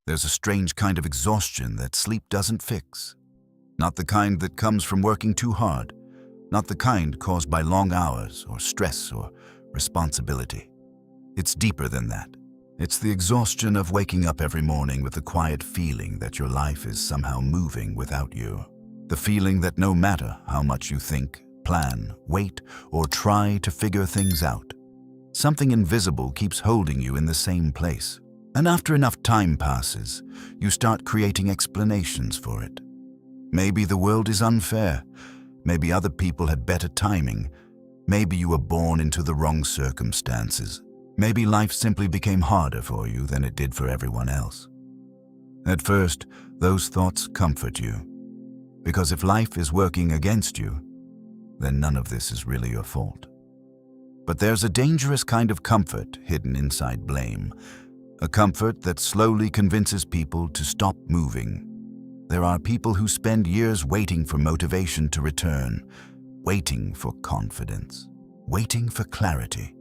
There's a strange kind of exhaustion that sleep doesn't fix. Not the kind that comes from working too hard, not the kind caused by long hours or stress or responsibility. It's deeper than that. It's the exhaustion of waking up every morning with the quiet feeling that your life is somehow moving without you. The feeling that no matter how much you think, plan, wait, or try to figure things out, something invisible keeps holding you in the same place. And after enough time passes, you start creating explanations for it. Maybe the world is unfair. Maybe other people had better timing. Maybe you were born into the wrong circumstances. Maybe life simply became harder for you than it did for everyone else. At first, those thoughts comfort you. Because if life is working against you, then none of this is really your fault. But there's a dangerous kind of comfort hidden inside blame. A comfort that slowly convinces people to stop moving. There are people who spend years waiting for motivation to return, waiting for confidence, waiting for clarity,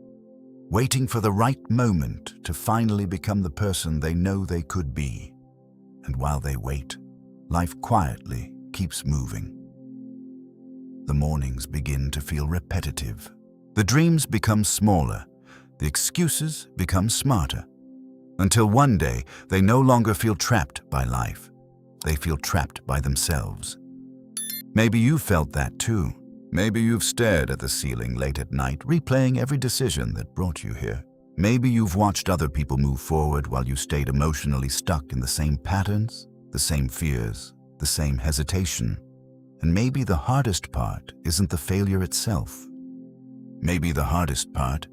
waiting for the right moment to finally become the person they know they could be. And while they wait, life quietly keeps moving. The mornings begin to feel repetitive. The dreams become smaller. The excuses become smarter. Until one day, they no longer feel trapped by life. They feel trapped by themselves. Maybe you felt that too. Maybe you've stared at the ceiling late at night, replaying every decision that brought you here. Maybe you've watched other people move forward while you stayed emotionally stuck in the same patterns, the same fears, the same hesitation. And maybe the hardest part isn't the failure itself. Maybe the hardest part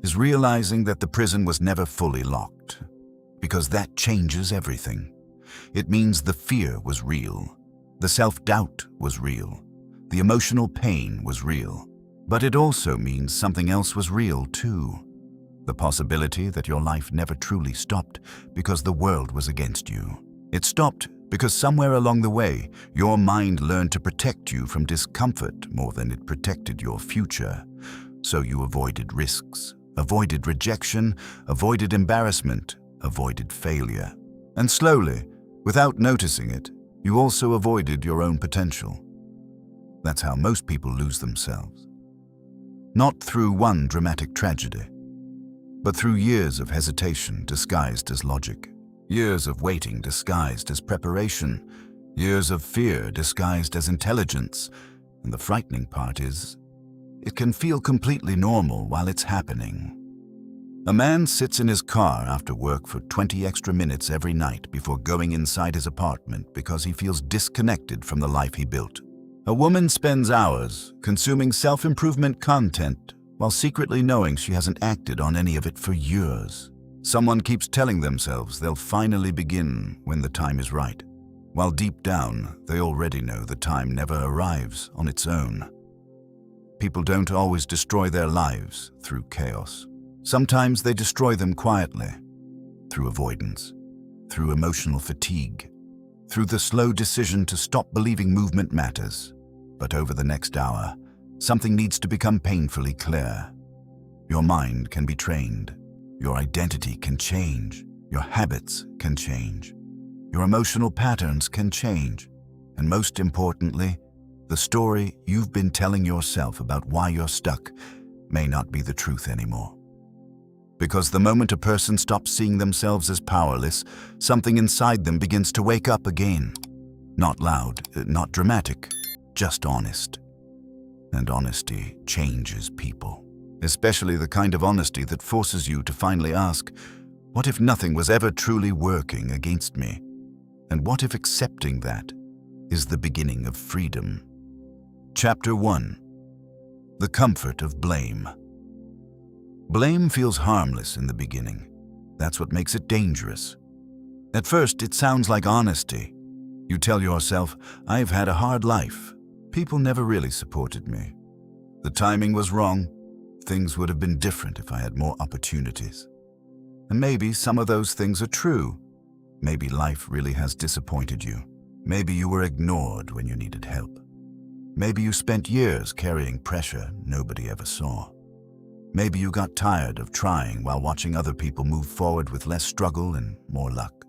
is realizing that the prison was never fully locked, because that changes everything. It means the fear was real, the self-doubt was real, the emotional pain was real. But it also means something else was real too. The possibility that your life never truly stopped because the world was against you. It stopped because somewhere along the way, your mind learned to protect you from discomfort more than it protected your future. So you avoided risks, avoided rejection, avoided embarrassment, avoided failure. And slowly, without noticing it, you also avoided your own potential. That's how most people lose themselves. Not through one dramatic tragedy, but through years of hesitation disguised as logic, years of waiting disguised as preparation, years of fear disguised as intelligence. And the frightening part is, it can feel completely normal while it's happening. A man sits in his car after work for 20 extra minutes every night before going inside his apartment because he feels disconnected from the life he built. A woman spends hours consuming self-improvement content while secretly knowing she hasn't acted on any of it for years. Someone keeps telling themselves they'll finally begin when the time is right, while deep down they already know the time never arrives on its own. People don't always destroy their lives through chaos. Sometimes they destroy them quietly, through avoidance, through emotional fatigue, through the slow decision to stop believing movement matters. But over the next hour, something needs to become painfully clear. Your mind can be trained. Your identity can change. Your habits can change. Your emotional patterns can change. And most importantly, the story you've been telling yourself about why you're stuck may not be the truth anymore. Because the moment a person stops seeing themselves as powerless, something inside them begins to wake up again. Not loud, not dramatic, just honest. And honesty changes people. Especially the kind of honesty that forces you to finally ask, what if nothing was ever truly working against me? And what if accepting that is the beginning of freedom? Chapter 1. The Comfort of Blame. Blame feels harmless in the beginning. That's what makes it dangerous. At first, it sounds like honesty. You tell yourself, I've had a hard life. People never really supported me. The timing was wrong. Things would have been different if I had more opportunities. And maybe some of those things are true. Maybe life really has disappointed you. Maybe you were ignored when you needed help. Maybe you spent years carrying pressure nobody ever saw. Maybe you got tired of trying while watching other people move forward with less struggle and more luck.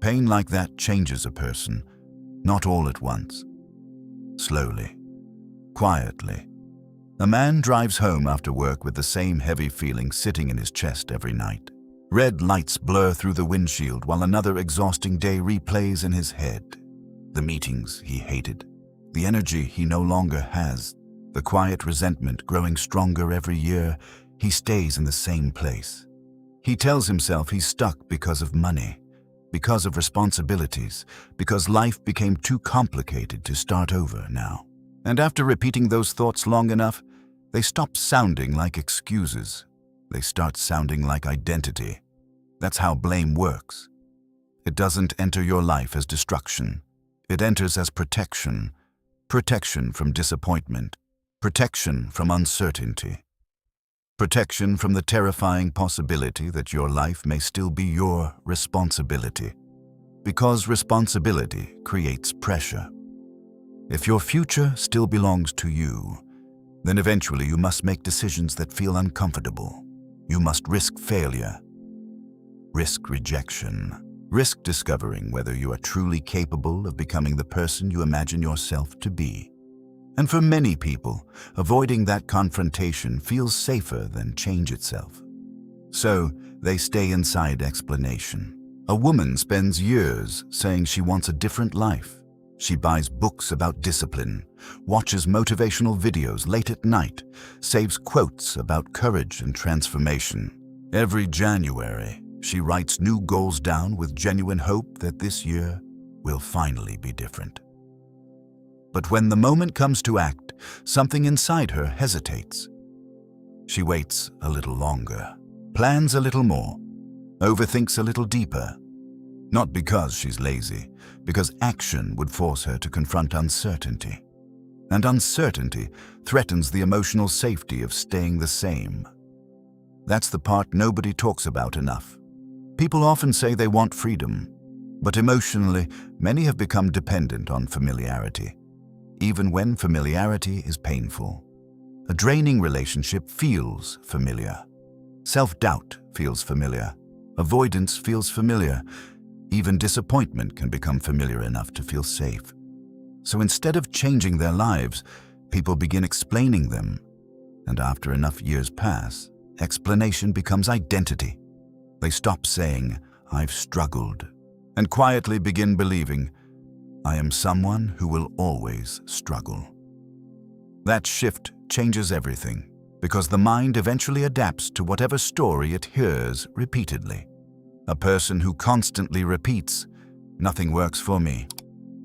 Pain like that changes a person, not all at once. Slowly, quietly. A man drives home after work with the same heavy feeling sitting in his chest every night. Red lights blur through the windshield while another exhausting day replays in his head. The meetings he hated, the energy he no longer has, the quiet resentment growing stronger every year. He stays in the same place. He tells himself he's stuck because of money, because of responsibilities, because life became too complicated to start over now. And after repeating those thoughts long enough, they stop sounding like excuses. They start sounding like identity. That's how blame works. It doesn't enter your life as destruction. It enters as protection. Protection from disappointment. Protection from uncertainty. Protection from the terrifying possibility that your life may still be your responsibility. Because responsibility creates pressure. If your future still belongs to you, then eventually you must make decisions that feel uncomfortable. You must risk failure, risk rejection, risk discovering whether you are truly capable of becoming the person you imagine yourself to be. And for many people, avoiding that confrontation feels safer than change itself. So they stay inside explanation. A woman spends years saying she wants a different life. She buys books about discipline, watches motivational videos late at night, saves quotes about courage and transformation. Every January, she writes new goals down with genuine hope that this year will finally be different. But when the moment comes to act, something inside her hesitates. She waits a little longer, plans a little more, overthinks a little deeper. Not because she's lazy, because action would force her to confront uncertainty. And uncertainty threatens the emotional safety of staying the same. That's the part nobody talks about enough. People often say they want freedom, but emotionally, many have become dependent on familiarity, even when familiarity is painful. A draining relationship feels familiar. Self-doubt feels familiar. Avoidance feels familiar. Even disappointment can become familiar enough to feel safe. So instead of changing their lives, people begin explaining them. And after enough years pass, explanation becomes identity. They stop saying, "I've struggled," and quietly begin believing, "I am someone who will always struggle." That shift changes everything, because the mind eventually adapts to whatever story it hears repeatedly. A person who constantly repeats, "Nothing works for me,"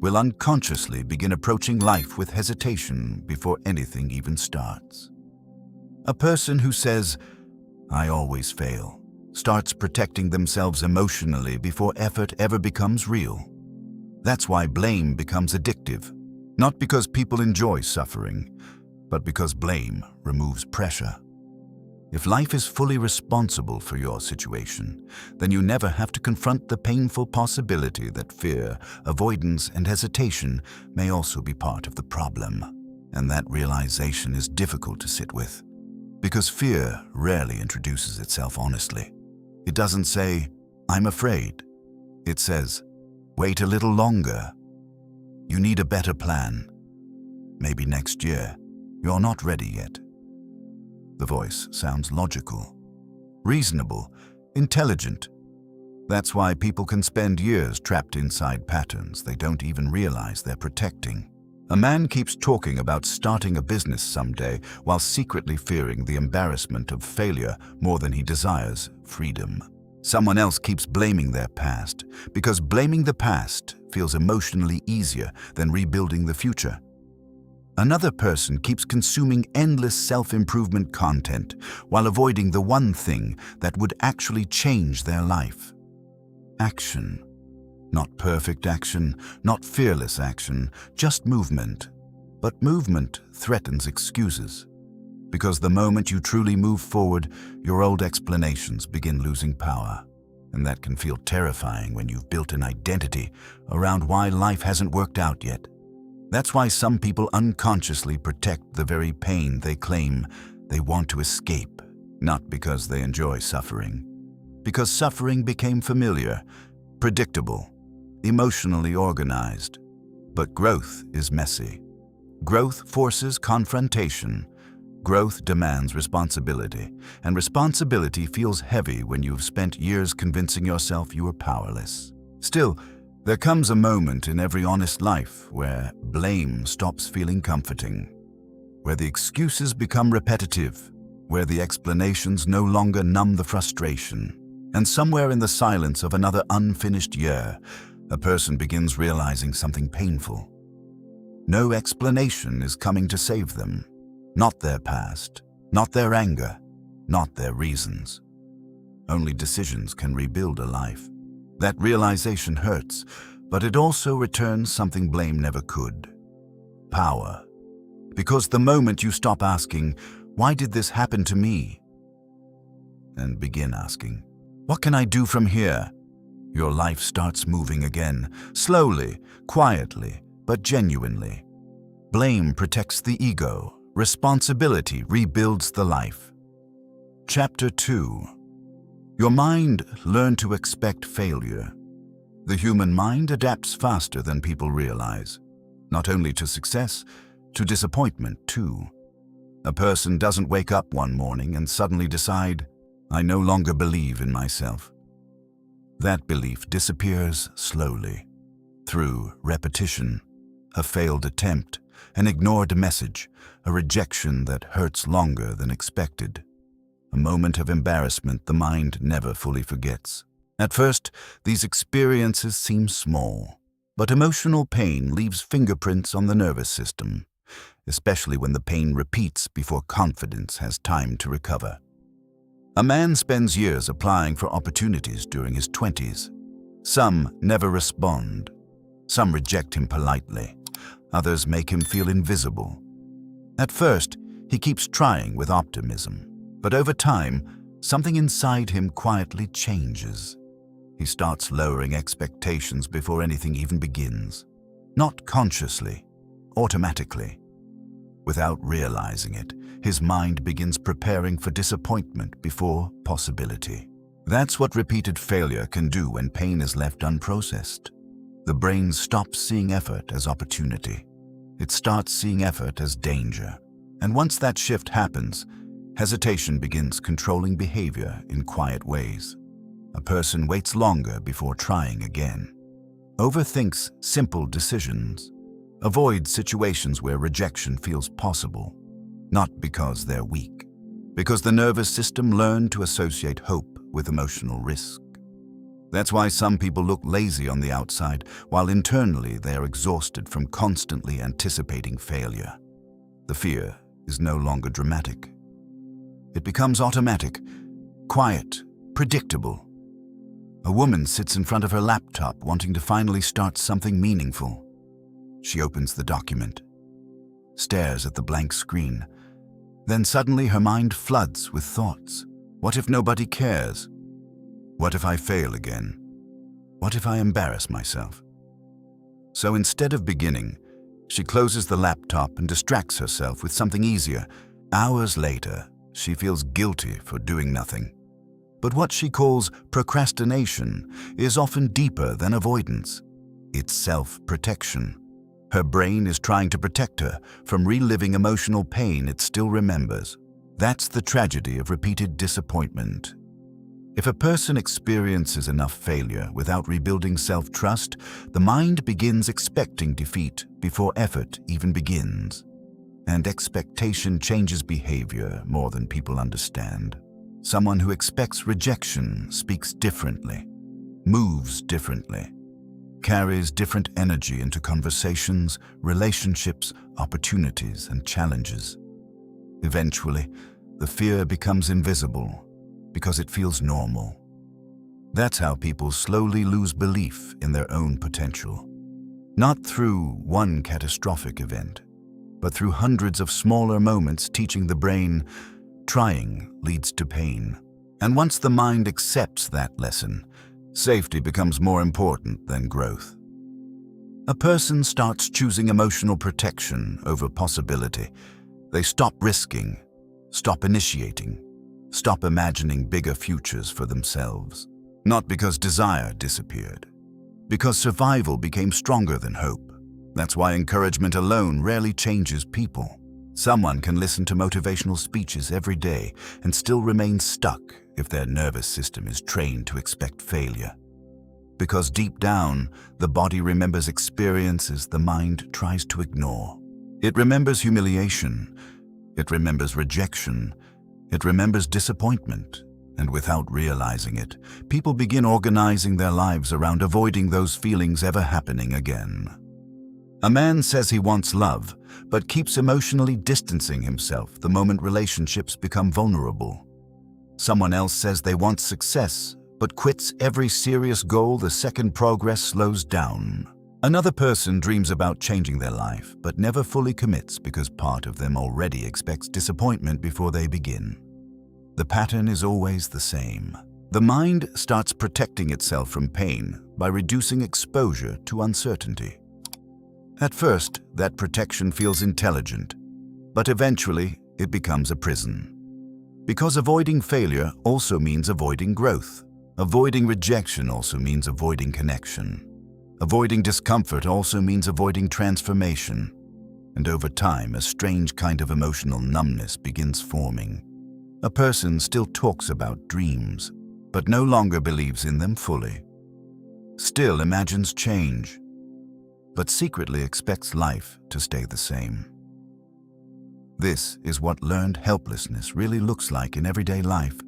will unconsciously begin approaching life with hesitation before anything even starts. A person who says, "I always fail," starts protecting themselves emotionally before effort ever becomes real. That's why blame becomes addictive, not because people enjoy suffering, but because blame removes pressure. If life is fully responsible for your situation, then you never have to confront the painful possibility that fear, avoidance, and hesitation may also be part of the problem. And that realization is difficult to sit with, because fear rarely introduces itself honestly. It doesn't say, "I'm afraid." It says, "Wait a little longer. You need a better plan. Maybe next year. You're not ready yet." The voice sounds logical, reasonable, intelligent. That's why people can spend years trapped inside patterns they don't even realize they're protecting. A man keeps talking about starting a business someday while secretly fearing the embarrassment of failure more than he desires freedom. Someone else keeps blaming their past because blaming the past feels emotionally easier than rebuilding the future. Another person keeps consuming endless self-improvement content while avoiding the one thing that would actually change their life. Action. Not perfect action, not fearless action, just movement. But movement threatens excuses. Because the moment you truly move forward, your old explanations begin losing power. And that can feel terrifying when you've built an identity around why life hasn't worked out yet. That's why some people unconsciously protect the very pain they claim they want to escape, not because they enjoy suffering. Because suffering became familiar, predictable, emotionally organized. But growth is messy. Growth forces confrontation. Growth demands responsibility, and responsibility feels heavy when you've spent years convincing yourself you are powerless. Still, there comes a moment in every honest life where blame stops feeling comforting, where the excuses become repetitive, where the explanations no longer numb the frustration. And somewhere in the silence of another unfinished year, a person begins realizing something painful. No explanation is coming to save them. Not their past, not their anger, not their reasons. Only decisions can rebuild a life. That realization hurts, but it also returns something blame never could: power. Because the moment you stop asking, "Why did this happen to me?" and begin asking, "What can I do from here?" your life starts moving again, slowly, quietly, but genuinely. Blame protects the ego. Responsibility rebuilds the life. Chapter 2. Your mind learned to expect failure. The human mind adapts faster than people realize, not only to success, to disappointment too. A person doesn't wake up one morning and suddenly decide, "I no longer believe in myself." That belief disappears slowly, through repetition, a failed attempt, an ignored message, a rejection that hurts longer than expected. A moment of embarrassment the mind never fully forgets. At first, these experiences seem small, but emotional pain leaves fingerprints on the nervous system, especially when the pain repeats before confidence has time to recover. A man spends years applying for opportunities during his 20s. Some never respond. Some reject him politely. Others make him feel invisible. At first, he keeps trying with optimism, but over time, something inside him quietly changes. He starts lowering expectations before anything even begins. Not consciously, automatically. Without realizing it, his mind begins preparing for disappointment before possibility. That's what repeated failure can do when pain is left unprocessed. The brain stops seeing effort as opportunity. It starts seeing effort as danger. And once that shift happens, hesitation begins controlling behavior in quiet ways. A person waits longer before trying again, overthinks simple decisions, avoids situations where rejection feels possible, not because they're weak, because the nervous system learned to associate hope with emotional risk. That's why some people look lazy on the outside, while internally they are exhausted from constantly anticipating failure. The fear is no longer dramatic. It becomes automatic, quiet, predictable. A woman sits in front of her laptop wanting to finally start something meaningful. She opens the document, stares at the blank screen. Then suddenly her mind floods with thoughts. What if nobody cares? What if I fail again? What if I embarrass myself? So instead of beginning, she closes the laptop and distracts herself with something easier. Hours later, she feels guilty for doing nothing. But what she calls procrastination is often deeper than avoidance. It's self-protection. Her brain is trying to protect her from reliving emotional pain it still remembers. That's the tragedy of repeated disappointment. If a person experiences enough failure without rebuilding self-trust, the mind begins expecting defeat before effort even begins. And expectation changes behavior more than people understand. Someone who expects rejection speaks differently, moves differently, carries different energy into conversations, relationships, opportunities, and challenges. Eventually, the fear becomes invisible because it feels normal. That's how people slowly lose belief in their own potential. Not through one catastrophic event, but through hundreds of smaller moments teaching the brain, trying leads to pain. And once the mind accepts that lesson, safety becomes more important than growth. A person starts choosing emotional protection over possibility. They stop risking, stop initiating, stop imagining bigger futures for themselves. Not because desire disappeared, Because survival became stronger than hope. That's why encouragement alone rarely changes people. Someone can listen to motivational speeches every day and still remain stuck if their nervous system is trained to expect failure. Because deep down, the body remembers experiences the mind tries to ignore. It remembers humiliation, it remembers rejection, it remembers disappointment, and without realizing it, people begin organizing their lives around avoiding those feelings ever happening again. A man says he wants love, but keeps emotionally distancing himself the moment relationships become vulnerable. Someone else says they want success, but quits every serious goal the second progress slows down. Another person dreams about changing their life, but never fully commits because part of them already expects disappointment before they begin. The pattern is always the same. The mind starts protecting itself from pain by reducing exposure to uncertainty. At first, that protection feels intelligent, but eventually it becomes a prison. Because avoiding failure also means avoiding growth. Avoiding rejection also means avoiding connection. Avoiding discomfort also means avoiding transformation. And over time, a strange kind of emotional numbness begins forming. A person still talks about dreams, but no longer believes in them fully. Still imagines change, but secretly expects life to stay the same. This is what learned helplessness really looks like in everyday life.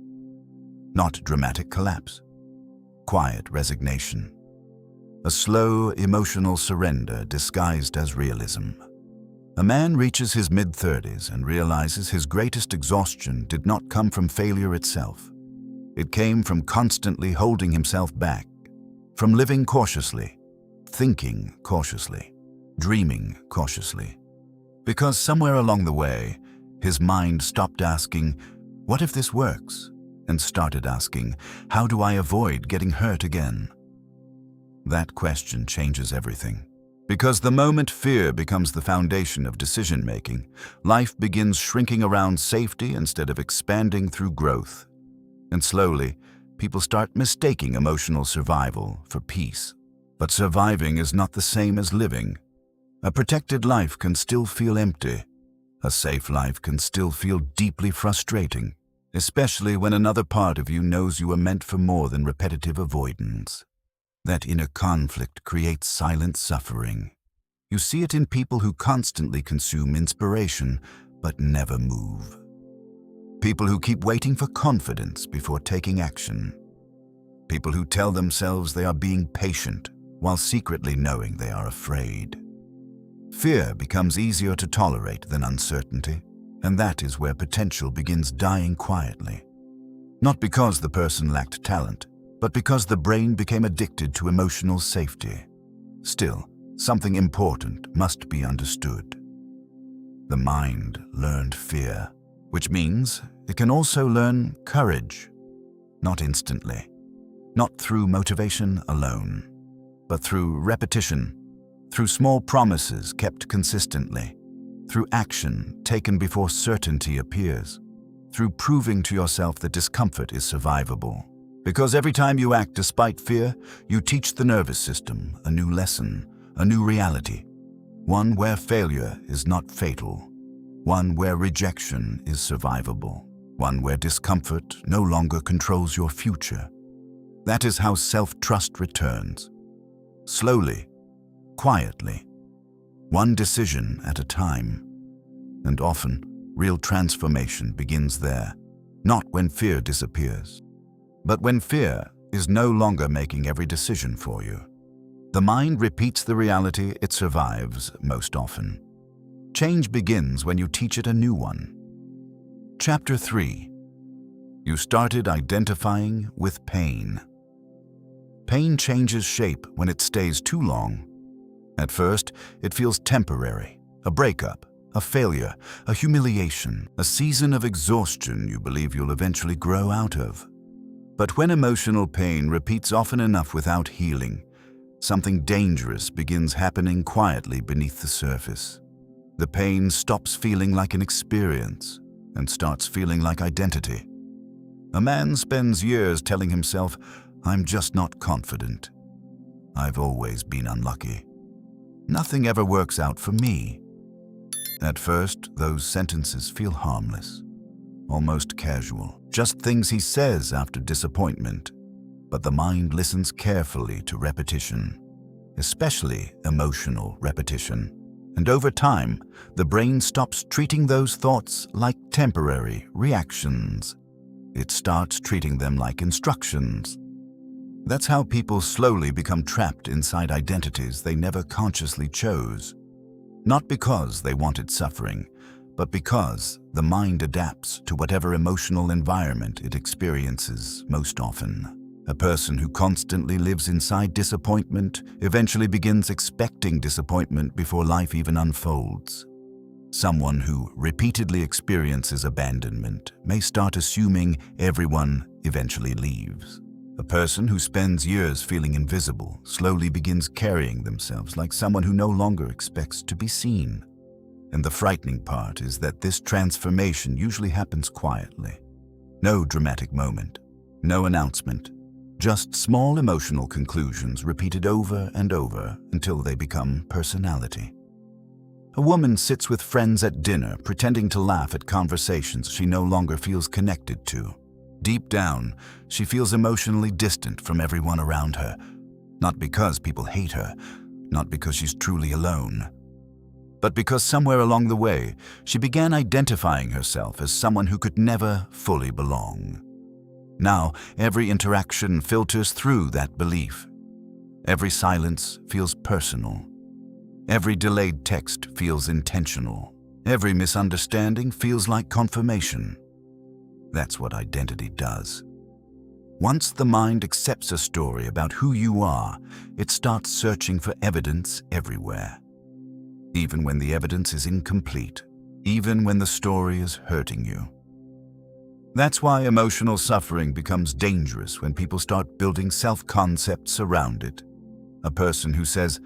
Not dramatic collapse, quiet resignation. A slow, emotional surrender disguised as realism. A man reaches his mid-30s and realizes his greatest exhaustion did not come from failure itself. It came from constantly holding himself back, from living cautiously, thinking cautiously, dreaming cautiously. Because somewhere along the way, his mind stopped asking, "What if this works?" and started asking, "How do I avoid getting hurt again?" That question changes everything. Because the moment fear becomes the foundation of decision-making, life begins shrinking around safety instead of expanding through growth. And slowly, people start mistaking emotional survival for peace. But surviving is not the same as living. A protected life can still feel empty. A safe life can still feel deeply frustrating, especially when another part of you knows you are meant for more than repetitive avoidance. That inner conflict creates silent suffering. You see it in people who constantly consume inspiration but never move. People who keep waiting for confidence before taking action. People who tell themselves they are being patient while secretly knowing they are afraid. Fear becomes easier to tolerate than uncertainty, and that is where potential begins dying quietly. Not because the person lacked talent, but because the brain became addicted to emotional safety. Still, something important must be understood. The mind learned fear, which means it can also learn courage. Not instantly, not through motivation alone, but through repetition, through small promises kept consistently, through action taken before certainty appears, through proving to yourself that discomfort is survivable. Because every time you act despite fear, you teach the nervous system a new lesson, a new reality, one where failure is not fatal, one where rejection is survivable, one where discomfort no longer controls your future. That is how self-trust returns. Slowly, quietly, one decision at a time. And often, real transformation begins there, not when fear disappears, but when fear is no longer making every decision for you. The mind repeats the reality it survives most often. Change begins when you teach it a new one. Chapter 3. You started identifying with pain. Pain changes shape when it stays too long. At first, it feels temporary, a breakup, a failure, a humiliation, a season of exhaustion you believe you'll eventually grow out of. But when emotional pain repeats often enough without healing, something dangerous begins happening quietly beneath the surface. The pain stops feeling like an experience and starts feeling like identity. A man spends years telling himself, "I'm just not confident." I've always been unlucky. Nothing ever works out for me. At first, those sentences feel harmless, almost casual, just things he says after disappointment. But the mind listens carefully to repetition, especially emotional repetition. And over time, the brain stops treating those thoughts like temporary reactions. It starts treating them like instructions. That's how people slowly become trapped inside identities they never consciously chose. Not because they wanted suffering, but because the mind adapts to whatever emotional environment it experiences most often. A person who constantly lives inside disappointment eventually begins expecting disappointment before life even unfolds. Someone who repeatedly experiences abandonment may start assuming everyone eventually leaves. A person who spends years feeling invisible slowly begins carrying themselves like someone who no longer expects to be seen. And the frightening part is that this transformation usually happens quietly. No dramatic moment, no announcement, just small emotional conclusions repeated over and over until they become personality. A woman sits with friends at dinner, pretending to laugh at conversations she no longer feels connected to. Deep down, she feels emotionally distant from everyone around her, not because people hate her, not because she's truly alone, but because somewhere along the way, she began identifying herself as someone who could never fully belong. Now, every interaction filters through that belief. Every silence feels personal. Every delayed text feels intentional. Every misunderstanding feels like confirmation. That's what identity does. Once the mind accepts a story about who you are, it starts searching for evidence everywhere. Even when the evidence is incomplete, even when the story is hurting you. That's why emotional suffering becomes dangerous when people start building self-concepts around it. A person who says,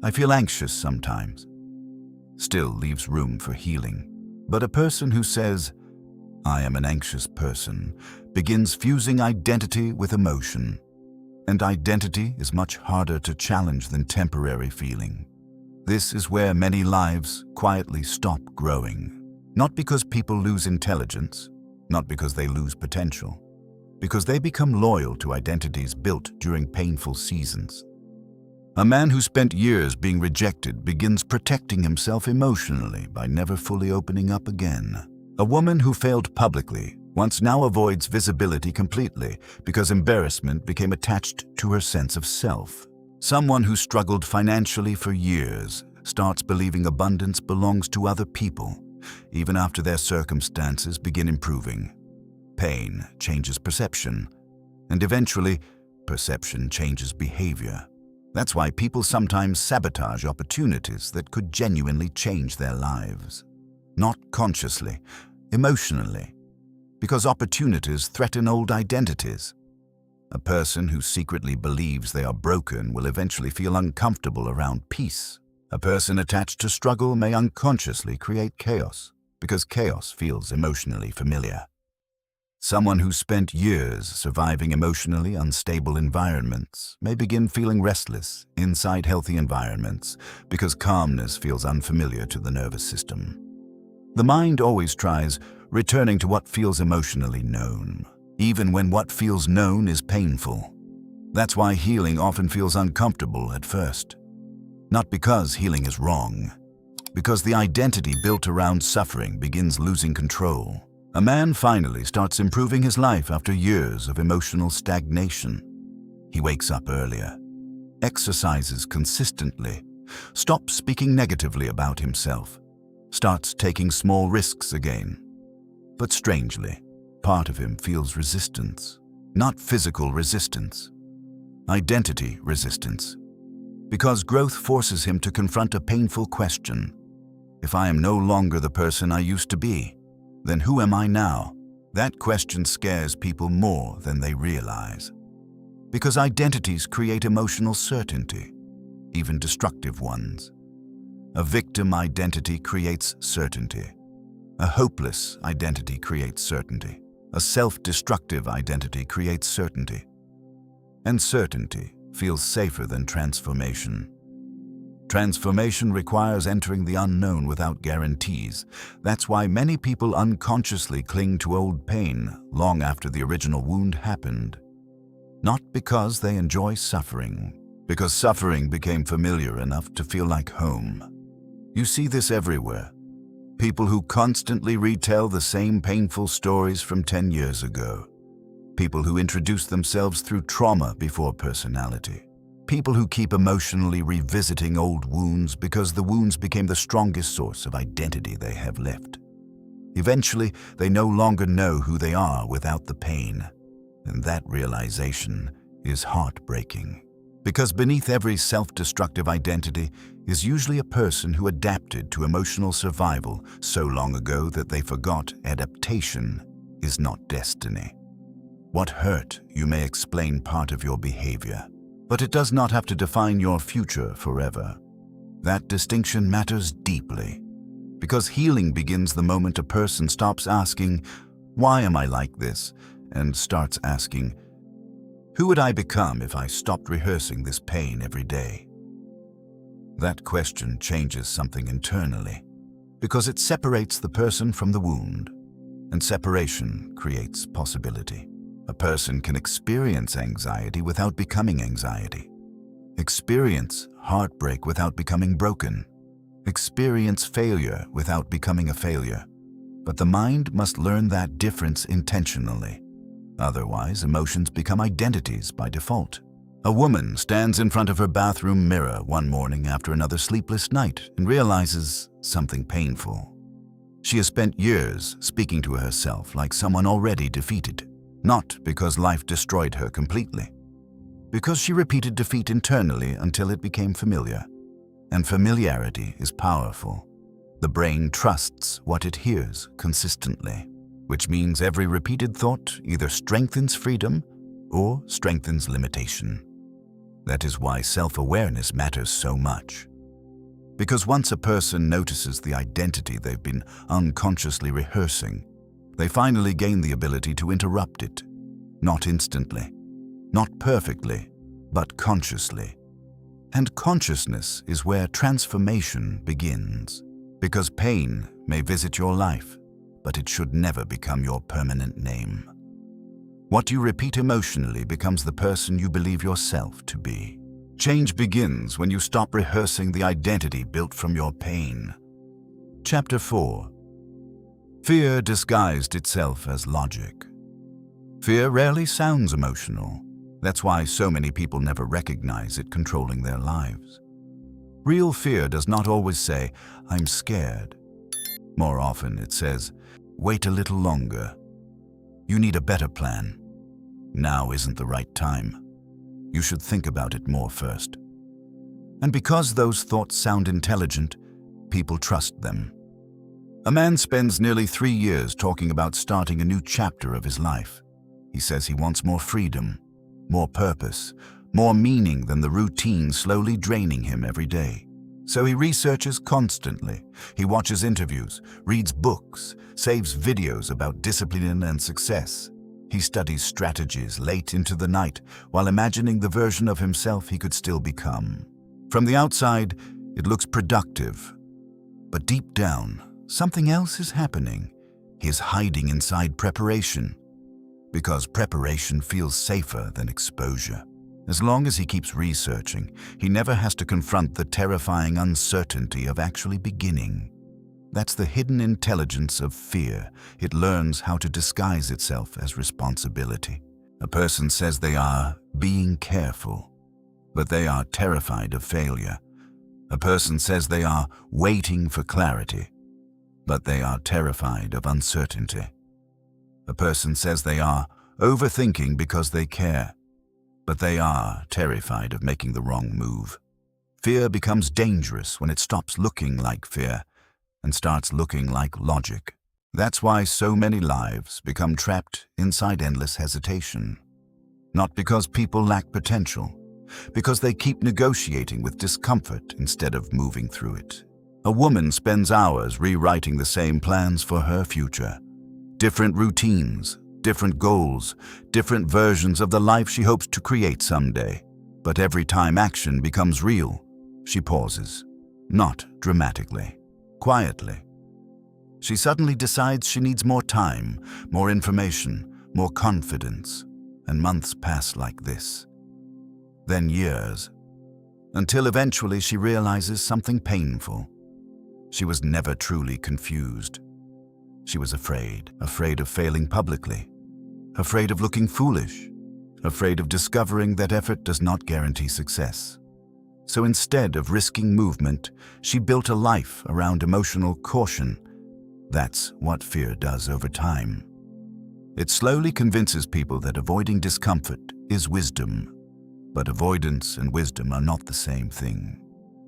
"I feel anxious sometimes," still leaves room for healing. But a person who says, "I am an anxious person," begins fusing identity with emotion. And identity is much harder to challenge than temporary feeling. This is where many lives quietly stop growing. Not because people lose intelligence, not because they lose potential, because they become loyal to identities built during painful seasons. A man who spent years being rejected begins protecting himself emotionally by never fully opening up again. A woman who failed publicly once now avoids visibility completely because embarrassment became attached to her sense of self. Someone who struggled financially for years starts believing abundance belongs to other people, even after their circumstances begin improving. Pain changes perception, and eventually, perception changes behavior. That's why people sometimes sabotage opportunities that could genuinely change their lives. Not consciously, emotionally, because opportunities threaten old identities. A person who secretly believes they are broken will eventually feel uncomfortable around peace. A person attached to struggle may unconsciously create chaos, because chaos feels emotionally familiar. Someone who spent years surviving emotionally unstable environments may begin feeling restless inside healthy environments because calmness feels unfamiliar to the nervous system. The mind always tries returning to what feels emotionally known, even when what feels known is painful. That's why healing often feels uncomfortable at first. Not because healing is wrong, because the identity built around suffering begins losing control. A man finally starts improving his life after years of emotional stagnation. He wakes up earlier, exercises consistently, stops speaking negatively about himself, starts taking small risks again. But strangely, part of him feels resistance. Not physical resistance, identity resistance. Because growth forces him to confront a painful question. If I am no longer the person I used to be, then who am I now? That question scares people more than they realize. Because identities create emotional certainty, even destructive ones. A victim identity creates certainty. A hopeless identity creates certainty. A self-destructive identity creates certainty. And certainty feels safer than transformation. Transformation requires entering the unknown without guarantees. That's why many people unconsciously cling to old pain long after the original wound happened. Not because they enjoy suffering, because suffering became familiar enough to feel like home. You see this everywhere. People who constantly retell the same painful stories from 10 years ago. People who introduce themselves through trauma before personality. People who keep emotionally revisiting old wounds because the wounds became the strongest source of identity they have left. Eventually, they no longer know who they are without the pain. And that realization is heartbreaking. Because beneath every self-destructive identity is usually a person who adapted to emotional survival so long ago that they forgot adaptation is not destiny. What hurt you may explain part of your behavior, but it does not have to define your future forever. That distinction matters deeply, because healing begins the moment a person stops asking, "Why am I like this?" and starts asking, "Who would I become if I stopped rehearsing this pain every day?" That question changes something internally, because it separates the person from the wound, and separation creates possibility. A person can experience anxiety without becoming anxiety. Experience heartbreak without becoming broken. Experience failure without becoming a failure. But the mind must learn that difference intentionally. Otherwise, emotions become identities by default. A woman stands in front of her bathroom mirror one morning after another sleepless night and realizes something painful. She has spent years speaking to herself like someone already defeated. Not because life destroyed her completely, because she repeated defeat internally until it became familiar. And familiarity is powerful. The brain trusts what it hears consistently, which means every repeated thought either strengthens freedom or strengthens limitation. That is why self-awareness matters so much. Because once a person notices the identity they've been unconsciously rehearsing, they finally gain the ability to interrupt it. Not instantly, not perfectly, but consciously. And consciousness is where transformation begins. Because pain may visit your life, but it should never become your permanent name. What you repeat emotionally becomes the person you believe yourself to be. Change begins when you stop rehearsing the identity built from your pain. Chapter 4. Fear disguised itself as logic. Fear rarely sounds emotional. That's why so many people never recognize it controlling their lives. Real fear does not always say, "I'm scared." More often it says, "Wait a little longer. You need a better plan. Now isn't the right time. You should think about it more first." And because those thoughts sound intelligent, people trust them. A man spends nearly 3 years talking about starting a new chapter of his life. He says he wants more freedom, more purpose, more meaning than the routine slowly draining him every day. So he researches constantly. He watches interviews, reads books, saves videos about discipline and success. He studies strategies late into the night while imagining the version of himself he could still become. From the outside, it looks productive. But deep down, something else is happening. He is hiding inside preparation. Because preparation feels safer than exposure. As long as he keeps researching, he never has to confront the terrifying uncertainty of actually beginning. That's the hidden intelligence of fear. It learns how to disguise itself as responsibility. A person says they are being careful, but they are terrified of failure. A person says they are waiting for clarity, but they are terrified of uncertainty. A person says they are overthinking because they care, but they are terrified of making the wrong move. Fear becomes dangerous when it stops looking like fear and starts looking like logic. That's why so many lives become trapped inside endless hesitation. Not because people lack potential, because they keep negotiating with discomfort instead of moving through it. A woman spends hours rewriting the same plans for her future. Different routines, different goals, different versions of the life she hopes to create someday. But every time action becomes real, she pauses. Not dramatically, quietly. She suddenly decides she needs more time, more information, more confidence, and months pass like this. Then years, until eventually she realizes something painful. She was never truly confused. She was afraid of failing publicly, afraid of looking foolish, afraid of discovering that effort does not guarantee success. So instead of risking movement, she built a life around emotional caution. That's what fear does over time. It slowly convinces people that avoiding discomfort is wisdom. But avoidance and wisdom are not the same thing.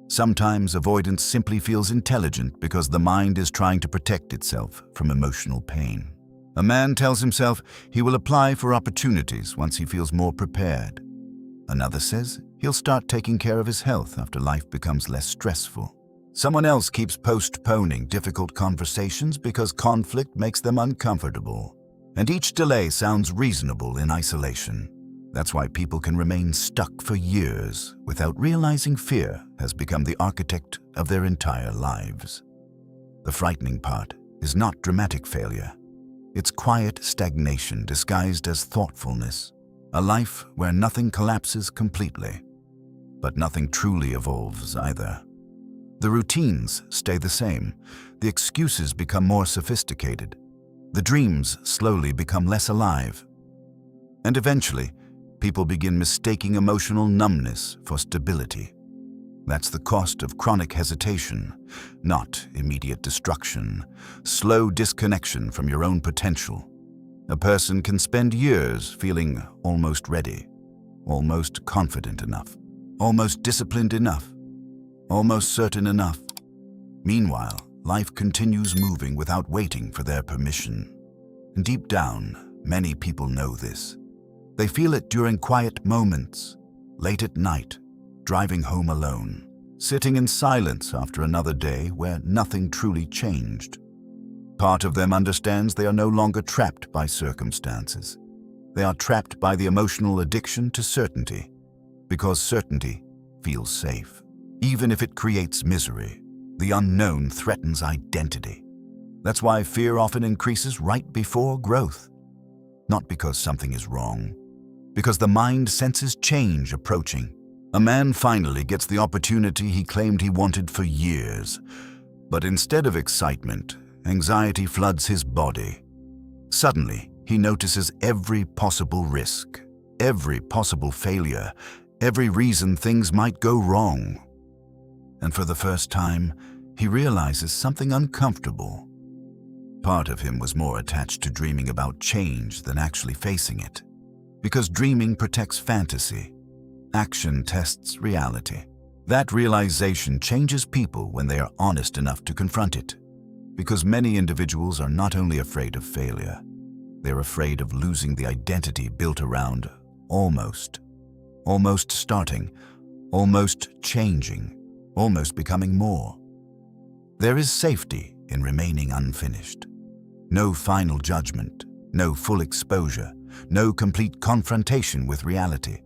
Sometimes avoidance simply feels intelligent because the mind is trying to protect itself from emotional pain. A man tells himself he will apply for opportunities once he feels more prepared. Another says he'll start taking care of his health after life becomes less stressful. Someone else keeps postponing difficult conversations because conflict makes them uncomfortable. And each delay sounds reasonable in isolation. That's why people can remain stuck for years without realizing fear has become the architect of their entire lives. The frightening part is not dramatic failure. It's quiet stagnation disguised as thoughtfulness, a life where nothing collapses completely, but nothing truly evolves either. The routines stay the same, the excuses become more sophisticated, the dreams slowly become less alive, and eventually, people begin mistaking emotional numbness for stability. That's the cost of chronic hesitation, not immediate destruction, slow disconnection from your own potential. A person can spend years feeling almost ready, almost confident enough, almost disciplined enough, almost certain enough. Meanwhile, life continues moving without waiting for their permission. And deep down, many people know this. They feel it during quiet moments, late at night, driving home alone, sitting in silence after another day where nothing truly changed. Part of them understands they are no longer trapped by circumstances. They are trapped by the emotional addiction to certainty, because certainty feels safe. Even if it creates misery, the unknown threatens identity. That's why fear often increases right before growth. Not because something is wrong, because the mind senses change approaching. A man finally gets the opportunity he claimed he wanted for years. But instead of excitement, anxiety floods his body. Suddenly, he notices every possible risk, every possible failure, every reason things might go wrong. And for the first time, he realizes something uncomfortable. Part of him was more attached to dreaming about change than actually facing it. Because dreaming protects fantasy, action tests reality. That realization changes people when they are honest enough to confront it. Because many individuals are not only afraid of failure, they're afraid of losing the identity built around almost starting, almost changing, almost becoming more. There is safety in remaining unfinished. No final judgment, no full exposure, no complete confrontation with reality.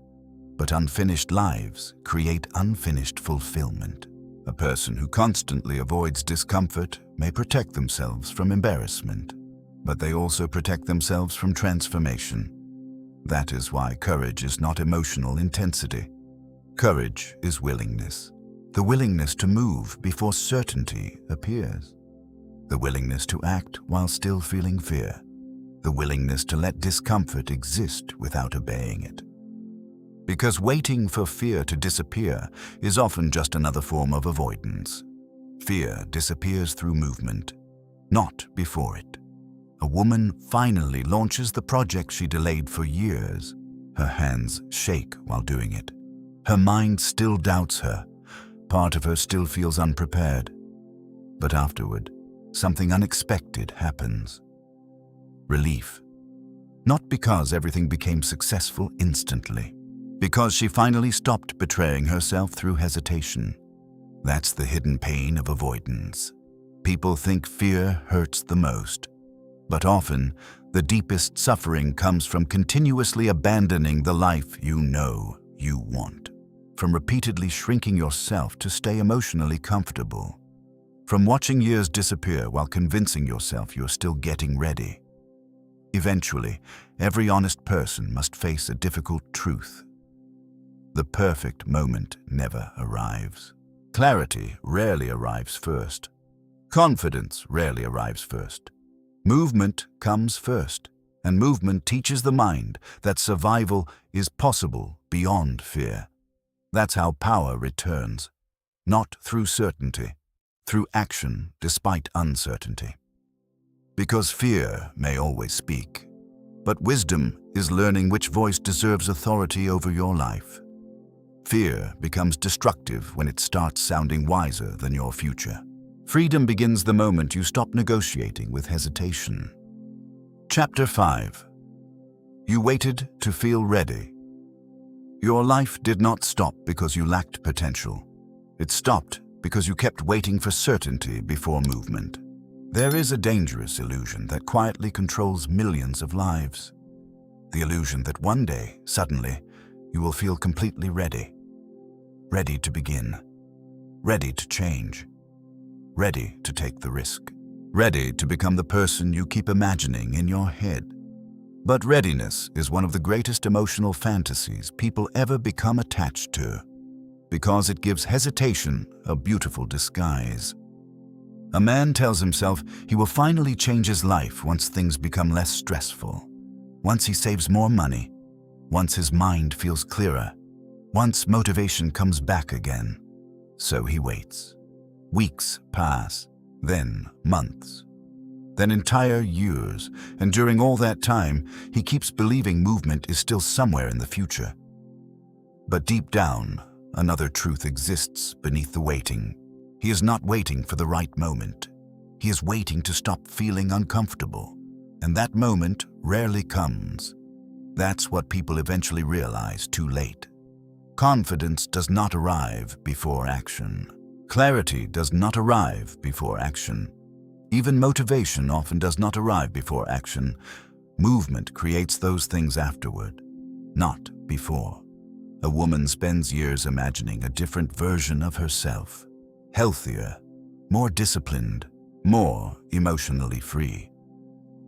But unfinished lives create unfinished fulfillment. A person who constantly avoids discomfort may protect themselves from embarrassment, but they also protect themselves from transformation. That is why courage is not emotional intensity. Courage is willingness. The willingness to move before certainty appears. The willingness to act while still feeling fear. The willingness to let discomfort exist without obeying it. Because waiting for fear to disappear is often just another form of avoidance. Fear disappears through movement, not before it. A woman finally launches the project she delayed for years. Her hands shake while doing it. Her mind still doubts her. Part of her still feels unprepared. But afterward, something unexpected happens. Relief. Not because everything became successful instantly, because she finally stopped betraying herself through hesitation. That's the hidden pain of avoidance. People think fear hurts the most, but often the deepest suffering comes from continuously abandoning the life you know you want. from repeatedly shrinking yourself to stay emotionally comfortable, from watching years disappear while convincing yourself you're still getting ready. Eventually, every honest person must face a difficult truth. The perfect moment never arrives. Clarity rarely arrives first. Confidence rarely arrives first. Movement comes first, and movement teaches the mind that survival is possible beyond fear. That's how power returns, not through certainty, through action despite uncertainty. Because fear may always speak, but wisdom is learning which voice deserves authority over your life. Fear becomes destructive when it starts sounding wiser than your future. Freedom begins the moment you stop negotiating with hesitation. Chapter 5. You waited to feel ready. Your life did not stop because you lacked potential. It stopped because you kept waiting for certainty before movement. There is a dangerous illusion that quietly controls millions of lives. The illusion that one day, suddenly, you will feel completely ready. Ready to begin. Ready to change. Ready to take the risk. Ready to become the person you keep imagining in your head. But readiness is one of the greatest emotional fantasies people ever become attached to, because it gives hesitation a beautiful disguise. A man tells himself he will finally change his life once things become less stressful, once he saves more money, once his mind feels clearer, once motivation comes back again. So he waits. Weeks pass, then months, then entire years, and during all that time, he keeps believing movement is still somewhere in the future. But deep down, another truth exists beneath the waiting. He is not waiting for the right moment. He is waiting to stop feeling uncomfortable, and that moment rarely comes. That's what people eventually realize too late. Confidence does not arrive before action. Clarity does not arrive before action. Even motivation often does not arrive before action. Movement creates those things afterward, not before. A woman spends years imagining a different version of herself, healthier, more disciplined, more emotionally free.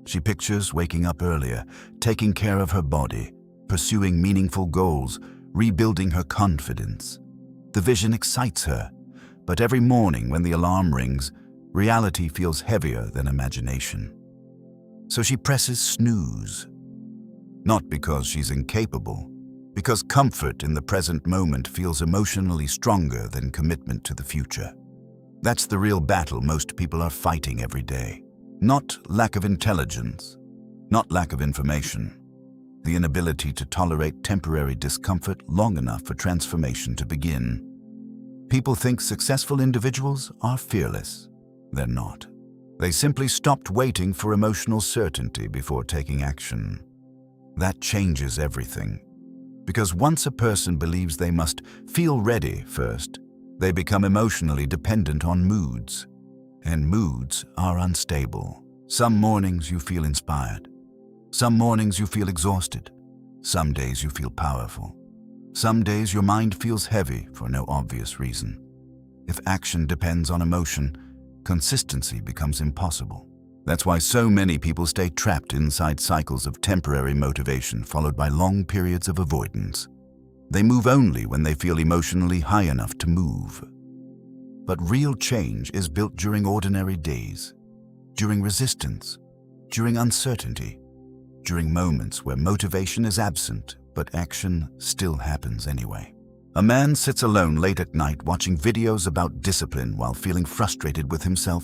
She pictures waking up earlier, taking care of her body, pursuing meaningful goals, rebuilding her confidence. The vision excites her, but every morning when the alarm rings, reality feels heavier than imagination. So she presses snooze. Not because she's incapable, because comfort in the present moment feels emotionally stronger than commitment to the future. That's the real battle most people are fighting every day. Not lack of intelligence, not lack of information. The inability to tolerate temporary discomfort long enough for transformation to begin. People think successful individuals are fearless. They're not. They simply stopped waiting for emotional certainty before taking action. That changes everything. Because once a person believes they must feel ready first, they become emotionally dependent on moods. And moods are unstable. Some mornings you feel inspired. Some mornings you feel exhausted. Some days you feel powerful. Some days your mind feels heavy for no obvious reason. If action depends on emotion, consistency becomes impossible. That's why so many people stay trapped inside cycles of temporary motivation followed by long periods of avoidance. They move only when they feel emotionally high enough to move. But real change is built during ordinary days, during resistance, during uncertainty, during moments where motivation is absent, but action still happens anyway. A man sits alone late at night watching videos about discipline while feeling frustrated with himself.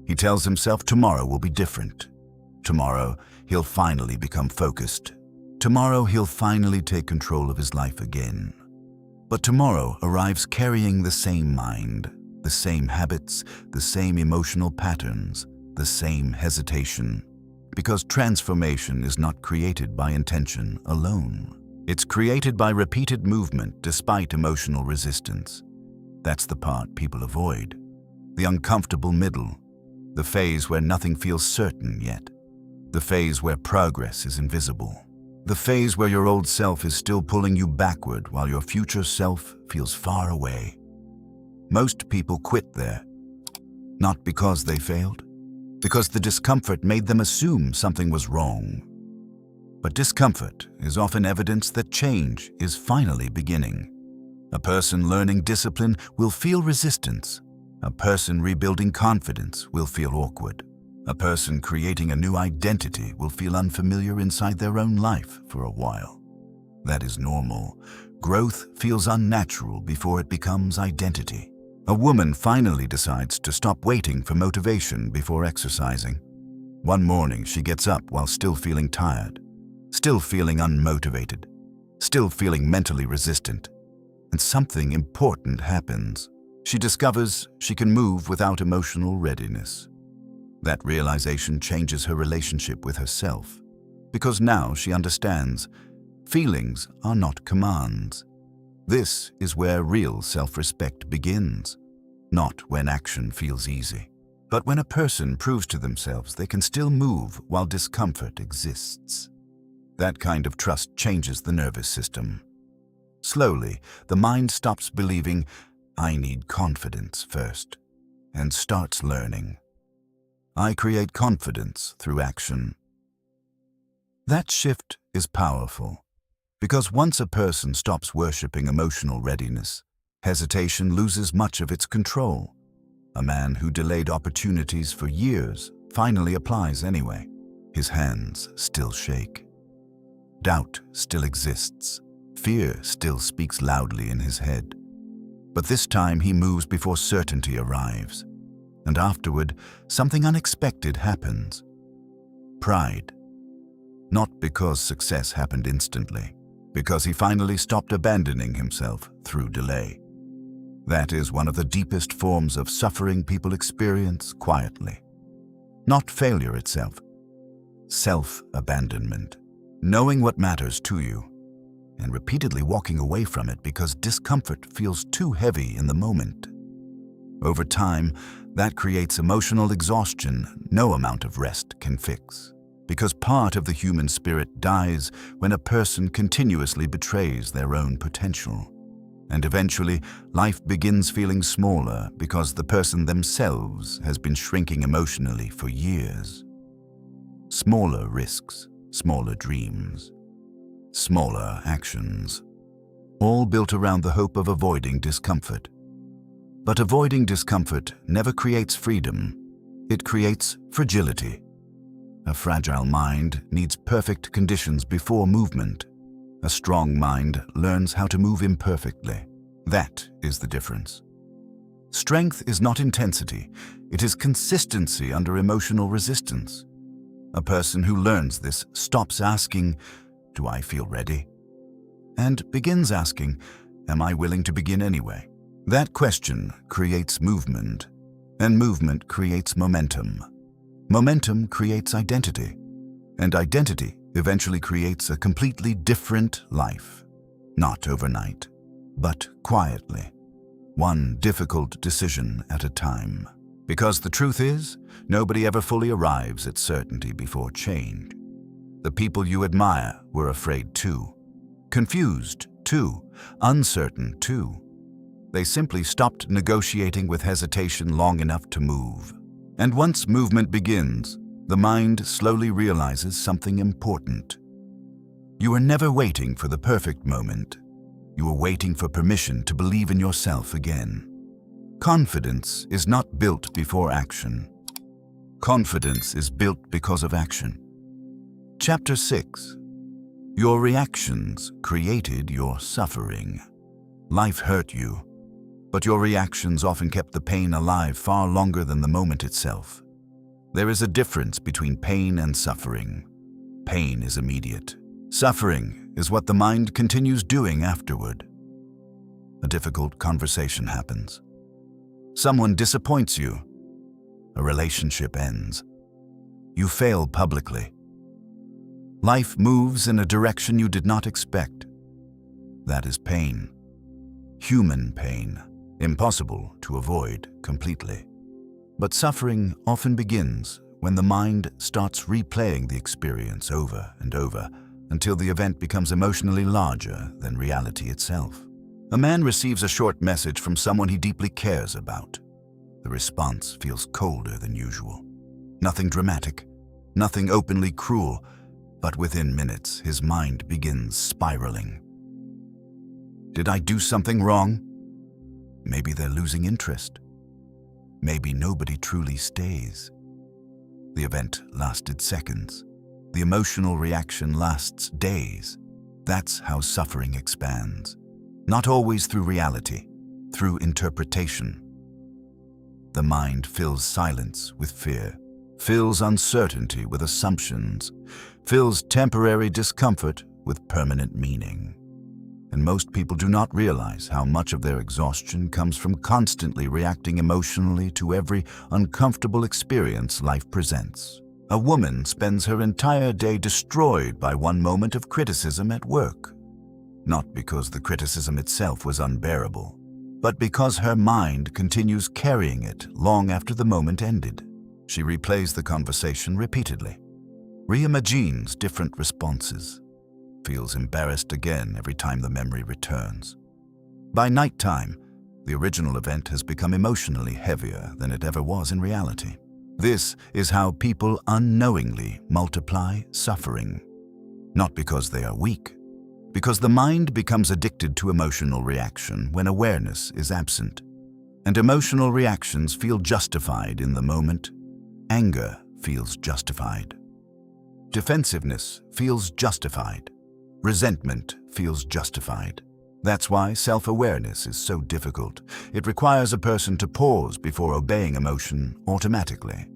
He tells himself tomorrow will be different. Tomorrow, he'll finally become focused. Tomorrow, he'll finally take control of his life again. But tomorrow arrives carrying the same mind, the same habits, the same emotional patterns, the same hesitation. Because transformation is not created by intention alone. It's created by repeated movement despite emotional resistance. That's the part people avoid. The uncomfortable middle. The phase where nothing feels certain yet. The phase where progress is invisible. The phase where your old self is still pulling you backward while your future self feels far away. Most people quit there, not because they failed, because the discomfort made them assume something was wrong. But discomfort is often evidence that change is finally beginning. A person learning discipline will feel resistance. A person rebuilding confidence will feel awkward. A person creating a new identity will feel unfamiliar inside their own life for a while. That is normal. Growth feels unnatural before it becomes identity. A woman finally decides to stop waiting for motivation before exercising. One morning, she gets up while still feeling tired, still feeling unmotivated, still feeling mentally resistant. And something important happens. She discovers she can move without emotional readiness. That realization changes her relationship with herself, because now she understands feelings are not commands. This is where real self-respect begins, not when action feels easy, but when a person proves to themselves they can still move while discomfort exists. That kind of trust changes the nervous system. Slowly, the mind stops believing, "I need confidence first," and starts learning, "I create confidence through action." That shift is powerful, because once a person stops worshipping emotional readiness, hesitation loses much of its control. A man who delayed opportunities for years finally applies anyway. His hands still shake. Doubt still exists. Fear still speaks loudly in his head. But this time he moves before certainty arrives. And afterward, something unexpected happens. Pride. Not because success happened instantly, because he finally stopped abandoning himself through delay. That is one of the deepest forms of suffering people experience quietly. Not failure itself. Self-abandonment. Knowing what matters to you, and repeatedly walking away from it because discomfort feels too heavy in the moment. Over time, that creates emotional exhaustion no amount of rest can fix, because part of the human spirit dies when a person continuously betrays their own potential. And eventually, life begins feeling smaller because the person themselves has been shrinking emotionally for years. Smaller risks, smaller dreams, smaller actions, all built around the hope of avoiding discomfort. But avoiding discomfort never creates freedom. It creates fragility. A fragile mind needs perfect conditions before movement. A strong mind learns how to move imperfectly. That is the difference. Strength is not intensity. It is consistency under emotional resistance. A person who learns this stops asking, "Do I feel ready?" and begins asking, "Am I willing to begin anyway?" That question creates movement, and movement creates momentum. Momentum creates identity, and identity eventually creates a completely different life. Not overnight, but quietly, one difficult decision at a time. Because the truth is, nobody ever fully arrives at certainty before change. The people you admire were afraid too, confused too, uncertain too. They simply stopped negotiating with hesitation long enough to move. And once movement begins, the mind slowly realizes something important. You are never waiting for the perfect moment. You are waiting for permission to believe in yourself again. Confidence is not built before action. Confidence is built because of action. Chapter 6. Your reactions created your suffering. Life hurt you, but your reactions often kept the pain alive far longer than the moment itself. There is a difference between pain and suffering. Pain is immediate. Suffering is what the mind continues doing afterward. A difficult conversation happens. Someone disappoints you. A relationship ends. You fail publicly. Life moves in a direction you did not expect. That is pain. Human pain, impossible to avoid completely. But suffering often begins when the mind starts replaying the experience over and over, until the event becomes emotionally larger than reality itself. A man receives a short message from someone he deeply cares about. The response feels colder than usual. Nothing dramatic, nothing openly cruel, but within minutes, his mind begins spiraling. Did I do something wrong? Maybe they're losing interest. Maybe nobody truly stays. The event lasted seconds. The emotional reaction lasts days. That's how suffering expands. Not always through reality, through interpretation. The mind fills silence with fear, fills uncertainty with assumptions, fills temporary discomfort with permanent meaning. And most people do not realize how much of their exhaustion comes from constantly reacting emotionally to every uncomfortable experience life presents. A woman spends her entire day destroyed by one moment of criticism at work. Not because the criticism itself was unbearable, but because her mind continues carrying it long after the moment ended. She replays the conversation repeatedly, reimagines different responses, feels embarrassed again every time the memory returns. By nighttime, the original event has become emotionally heavier than it ever was in reality. This is how people unknowingly multiply suffering. Not because they are weak, because the mind becomes addicted to emotional reaction when awareness is absent. And emotional reactions feel justified in the moment. Anger feels justified. Defensiveness feels justified. Resentment feels justified. That's why self-awareness is so difficult. It requires a person to pause before obeying emotion automatically.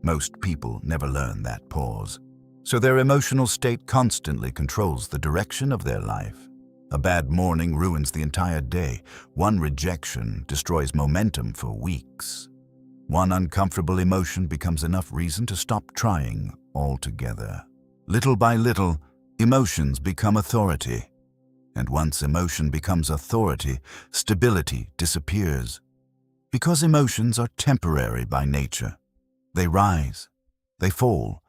Most people never learn that pause. So their emotional state constantly controls the direction of their life. A bad morning ruins the entire day. One rejection destroys momentum for weeks. One uncomfortable emotion becomes enough reason to stop trying altogether. Little by little, emotions become authority. And once emotion becomes authority, stability disappears. Because emotions are temporary by nature. They rise, they fall,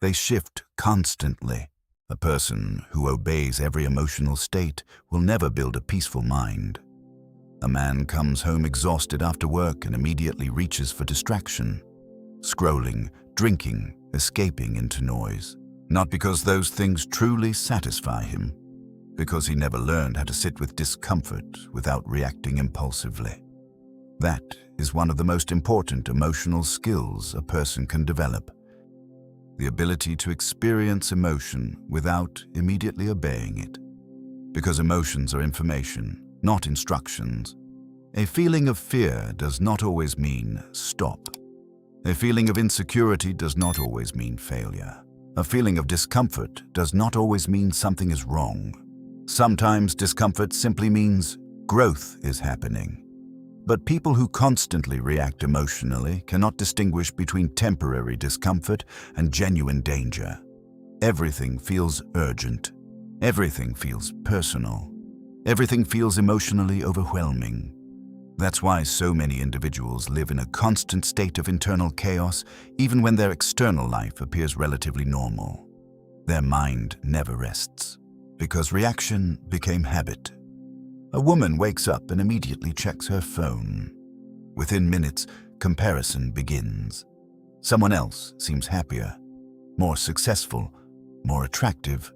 they shift constantly. A person who obeys every emotional state will never build a peaceful mind. A man comes home exhausted after work and immediately reaches for distraction, scrolling, drinking, escaping into noise. Not because those things truly satisfy him, because he never learned how to sit with discomfort without reacting impulsively. That is one of the most important emotional skills a person can develop. The ability to experience emotion without immediately obeying it. Because emotions are information, not instructions. A feeling of fear does not always mean stop. A feeling of insecurity does not always mean failure. A feeling of discomfort does not always mean something is wrong. Sometimes discomfort simply means growth is happening. But people who constantly react emotionally cannot distinguish between temporary discomfort and genuine danger. Everything feels urgent. Everything feels personal. Everything feels emotionally overwhelming. That's why so many individuals live in a constant state of internal chaos, even when their external life appears relatively normal. Their mind never rests, because reaction became habit. A woman wakes up and immediately checks her phone. Within minutes, comparison begins. Someone else seems happier, more successful, more attractive,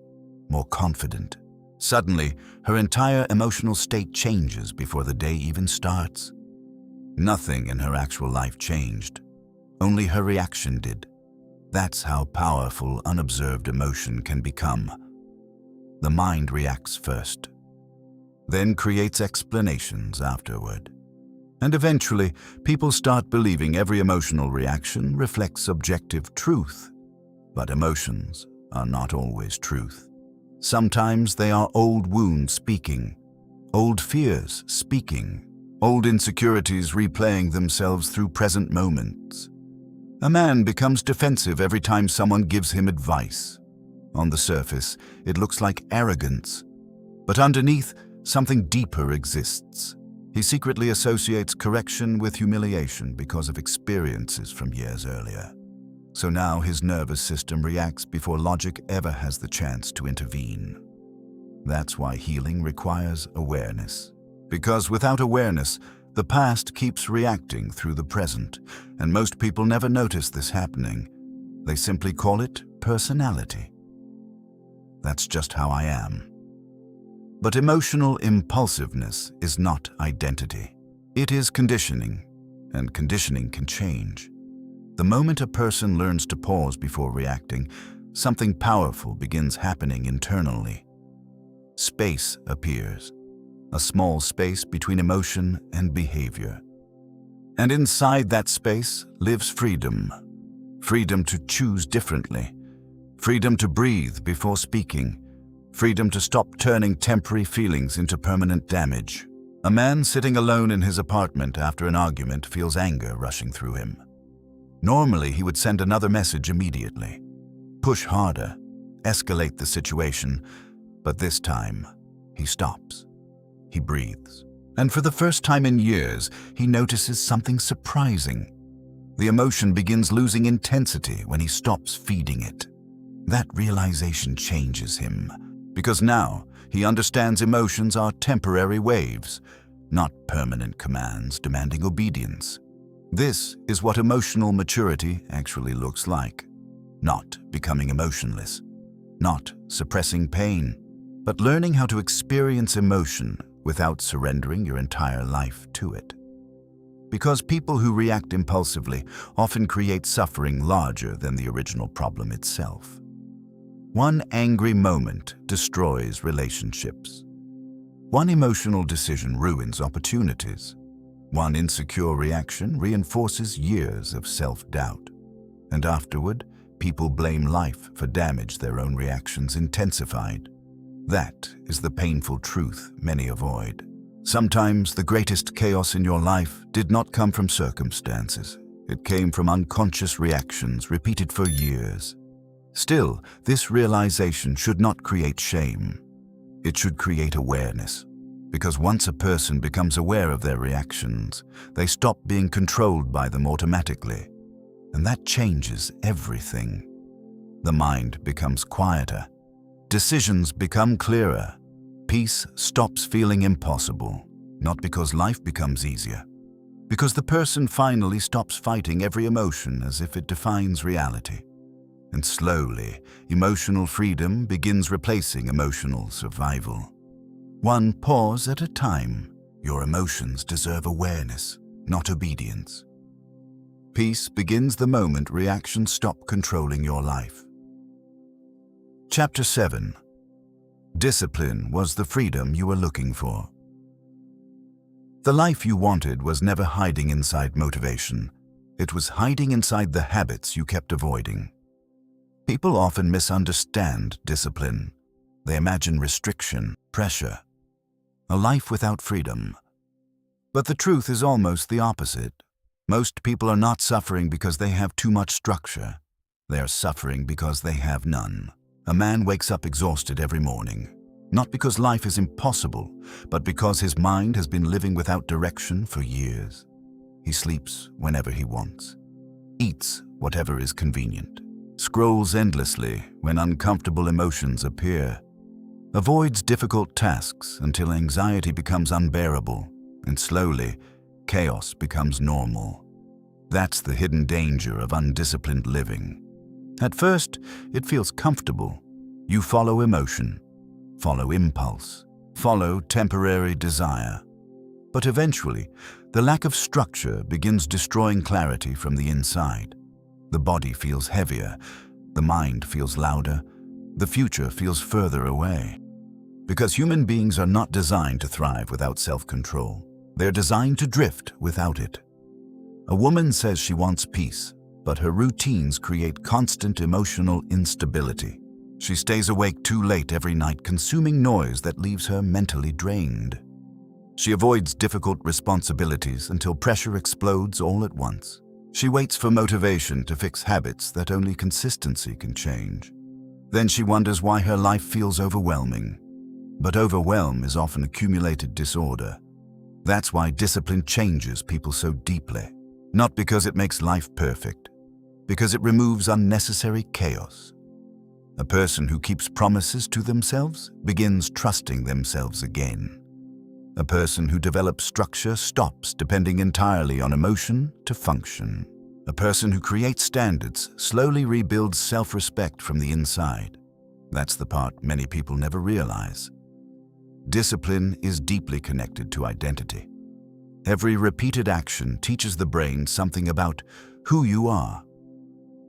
more confident. Suddenly, her entire emotional state changes before the day even starts. Nothing in her actual life changed. Only her reaction did. That's how powerful unobserved emotion can become. The mind reacts first, then creates explanations afterward. And eventually, people start believing every emotional reaction reflects objective truth. But emotions are not always truth. Sometimes they are old wounds speaking, old fears speaking, old insecurities replaying themselves through present moments. A man becomes defensive every time someone gives him advice. On the surface, it looks like arrogance, but underneath, something deeper exists. He secretly associates correction with humiliation because of experiences from years earlier. So now his nervous system reacts before logic ever has the chance to intervene. That's why healing requires awareness. Because without awareness, the past keeps reacting through the present, and most people never notice this happening. They simply call it personality. That's just how I am. But emotional impulsiveness is not identity. It is conditioning, and conditioning can change. The moment a person learns to pause before reacting, something powerful begins happening internally. Space appears, a small space between emotion and behavior. And inside that space lives freedom. Freedom to choose differently. Freedom to breathe before speaking. Freedom to stop turning temporary feelings into permanent damage. A man sitting alone in his apartment after an argument feels anger rushing through him. Normally, he would send another message immediately. Push harder, escalate the situation, but this time, he stops. He breathes. And for the first time in years, he notices something surprising. The emotion begins losing intensity when he stops feeding it. That realization changes him, because now he understands emotions are temporary waves, not permanent commands demanding obedience. This is what emotional maturity actually looks like. Not becoming emotionless, not suppressing pain, but learning how to experience emotion without surrendering your entire life to it. Because people who react impulsively often create suffering larger than the original problem itself. One angry moment destroys relationships. One emotional decision ruins opportunities. One insecure reaction reinforces years of self-doubt. And afterward, people blame life for damage their own reactions intensified. That is the painful truth many avoid. Sometimes the greatest chaos in your life did not come from circumstances. It came from unconscious reactions repeated for years. Still, this realization should not create shame. It should create awareness. Because once a person becomes aware of their reactions, they stop being controlled by them automatically. And that changes everything. The mind becomes quieter. Decisions become clearer. Peace stops feeling impossible, not because life becomes easier. Because the person finally stops fighting every emotion as if it defines reality. And slowly, emotional freedom begins replacing emotional survival. One pause at a time, your emotions deserve awareness, not obedience. Peace begins the moment reactions stop controlling your life. Chapter 7. Discipline was the freedom you were looking for. The life you wanted was never hiding inside motivation. It was hiding inside the habits you kept avoiding. People often misunderstand discipline. They imagine restriction, pressure, a life without freedom. But the truth is almost the opposite. Most people are not suffering because they have too much structure. They are suffering because they have none. A man wakes up exhausted every morning, not because life is impossible, but because his mind has been living without direction for years. He sleeps whenever he wants, eats whatever is convenient, scrolls endlessly when uncomfortable emotions appear, avoids difficult tasks until anxiety becomes unbearable, and slowly, chaos becomes normal. That's the hidden danger of undisciplined living. At first, it feels comfortable. You follow emotion, follow impulse, follow temporary desire. But eventually, the lack of structure begins destroying clarity from the inside. The body feels heavier, the mind feels louder, the future feels further away. Because human beings are not designed to thrive without self-control. They're designed to drift without it. A woman says she wants peace, but her routines create constant emotional instability. She stays awake too late every night, consuming noise that leaves her mentally drained. She avoids difficult responsibilities until pressure explodes all at once. She waits for motivation to fix habits that only consistency can change. Then she wonders why her life feels overwhelming. But overwhelm is often accumulated disorder. That's why discipline changes people so deeply. Not because it makes life perfect, Because it removes unnecessary chaos. A person who keeps promises to themselves begins trusting themselves again. A person who develops structure stops depending entirely on emotion to function. A person who creates standards slowly rebuilds self-respect from the inside. That's the part many people never realize. Discipline is deeply connected to identity. Every repeated action teaches the brain something about who you are.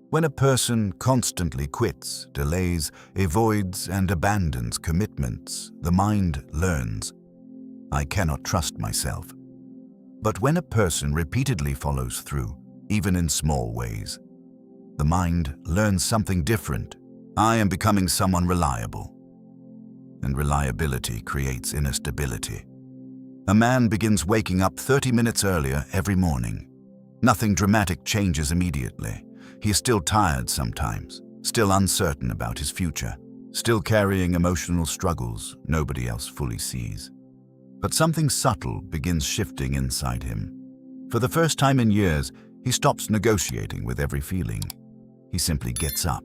When a person constantly quits, delays, avoids, and abandons commitments, the mind learns, I cannot trust myself. But when a person repeatedly follows through, even in small ways, the mind learns something different. I am becoming someone reliable. And reliability creates inner stability. A man begins waking up 30 minutes earlier every morning. Nothing dramatic changes immediately. He is still tired sometimes, still uncertain about his future, still carrying emotional struggles nobody else fully sees. But something subtle begins shifting inside him. For the first time in years, he stops negotiating with every feeling. He simply gets up.